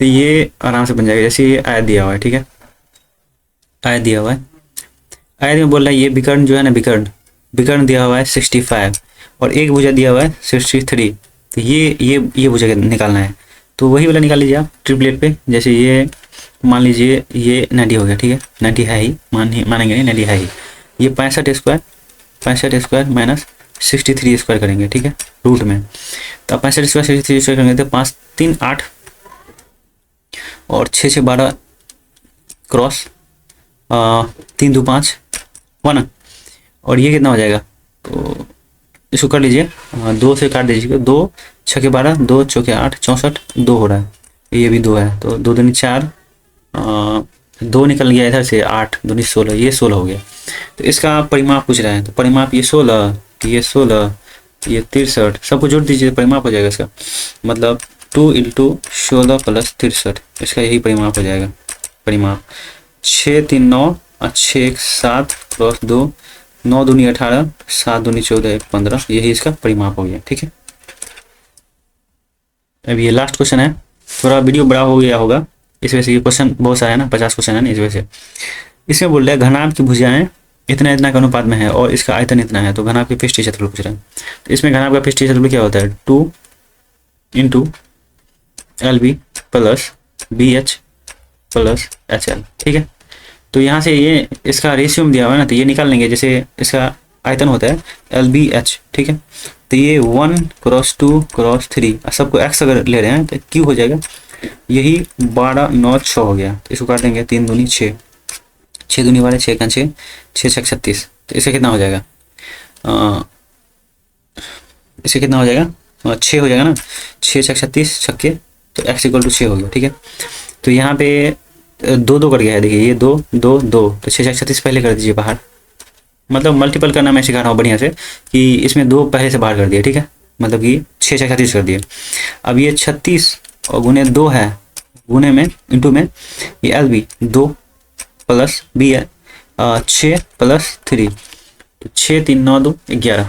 [SPEAKER 1] तो ये आराम से बन जाएगा। जैसे ये आयत दिया हुआ है, ठीक है, आयत दिया हुआ है, आयत में बोल रहा है ये विकर्ण जो है ना, विकर्ण दिया हुआ है 65 और एक भुजा दिया हुआ है 63, तो ये भुजा निकालना है, तो वही वाला निकाल लीजिए आप ट्रिपलेट पे। जैसे ये मान लीजिए ये 90 हो गया, ठीक है, 90 है ही, मानेंगे नहीं, 90 है ही, ये 65 स्क्वायर माइनस 63 स्क्वायर करेंगे, ठीक है, रूट में, तो 65 स्क्वायर 63 स्क्वायर करेंगे तो 5 3 8 और 6 6 12 क्रॉस 3 2 5 हुआ ना, और ये कितना हो जाएगा, तो इसको कर लीजिए, 2 से काट दीजिए, 2 6 के 12 2 चौके 8 64 2 हो रहा है, ये भी 2 है, तो 2 दूनी 4 2 निकल गया इधर से, 8 दूनी 16, ये 16 हो गया। तो इसका परिमाप पूछ रहा है, तो परिमाप ये 16 ये 16 ये 63, सबको जोड़ दीजिए, परिमाप हो जाएगा इसका, मतलब 2 × 16 + 63, इसका यही परिमाप हो जाएगा। परिमाप 6 3 9 और 6 1 7 + 2 9 दूनी 18 7 दूनी 14 1 15, यही इसका परिमाप हो गया, ठीक है। अब ये लास्ट क्वेश्चन है, थोड़ा वीडियो बड़ा हो गया होगा इस वजह से, ये क्वेश्चन बहुत सारा है ना, 50 क्वेश्चन है ना, इस वजह से। इसमें बोल रहा है घनाभ की भुजाएं इतना इतना के अनुपात में है और इसका आयतन इतना है, तो घनाभ के पृष्ठीय क्षेत्रफल पूछ रहा है। तो इसमें घनाभ का पृष्ठीय क्षेत्रफल क्या होता है, 2 × LB + BH + HL, ठीक है। तो यहाँ से ये इसका रेशियो में दिया हुआ है ना, तो ये निकाल लेंगे, जैसे इसका आयतन होता है LBH, ठीक है, तो ये 1 × 2 × 3, सबको x अगर ले रहे हैं तो क्यों हो जाएगा, यही 12 9 6 हो गया, तो इसको काट देंगे, 3 दूनी 6 6 दूनी 12 6 का 6 6 6 36, तो इसका कितना हो जाएगा, इसका कितना हो जाएगा 6 हो जाएगा ना, 6 6 36 छक्के, तो x = 6 हो गया, ठीक है। तो यहाँ पे 2 2 कट गया है, देखिए ये 2 2 2, तो 6 6 36 पहले कर दीजिए बाहर, मतलब मल्टीपल करना मैं सिखा रहा हूँ बढ़िया से, कि इसमें 2 पहले से बाहर कर दिया, ठीक है, मतलब कि 6 6 36 कर दिए। अब ये 36 और गुने 2 है, गुने में इंटू में ये LB 2 + B है 6 + 3, तो 6 3 9 2 11,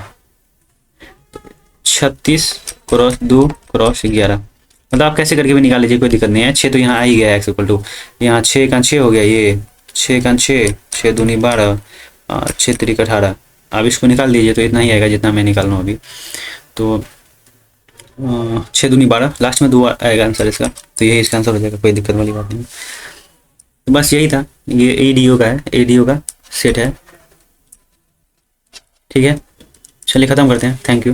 [SPEAKER 1] 36 × 2 × 11, मतलब आप कैसे करके भी निकाल लीजिए, कोई दिक्कत नहीं है। 6 तो यहाँ आ ही गया, x = यहाँ 6 का 6 हो गया, ये 6 का 6 6 दूनी 12 6 3 18, आप इसको निकाल दीजिए तो इतना ही आएगा जितना मैं निकाल रहा हूँ अभी, तो 6 दूनी 12, लास्ट में 2 आएगा आंसर इसका, तो यही इसका आंसर हो जाएगा, कोई दिक्कत वाली बात नहीं। तो बस यही था, ये ADO का है, ADO का सेट है, ठीक है, चलिए ख़त्म करते हैं, थैंक यू।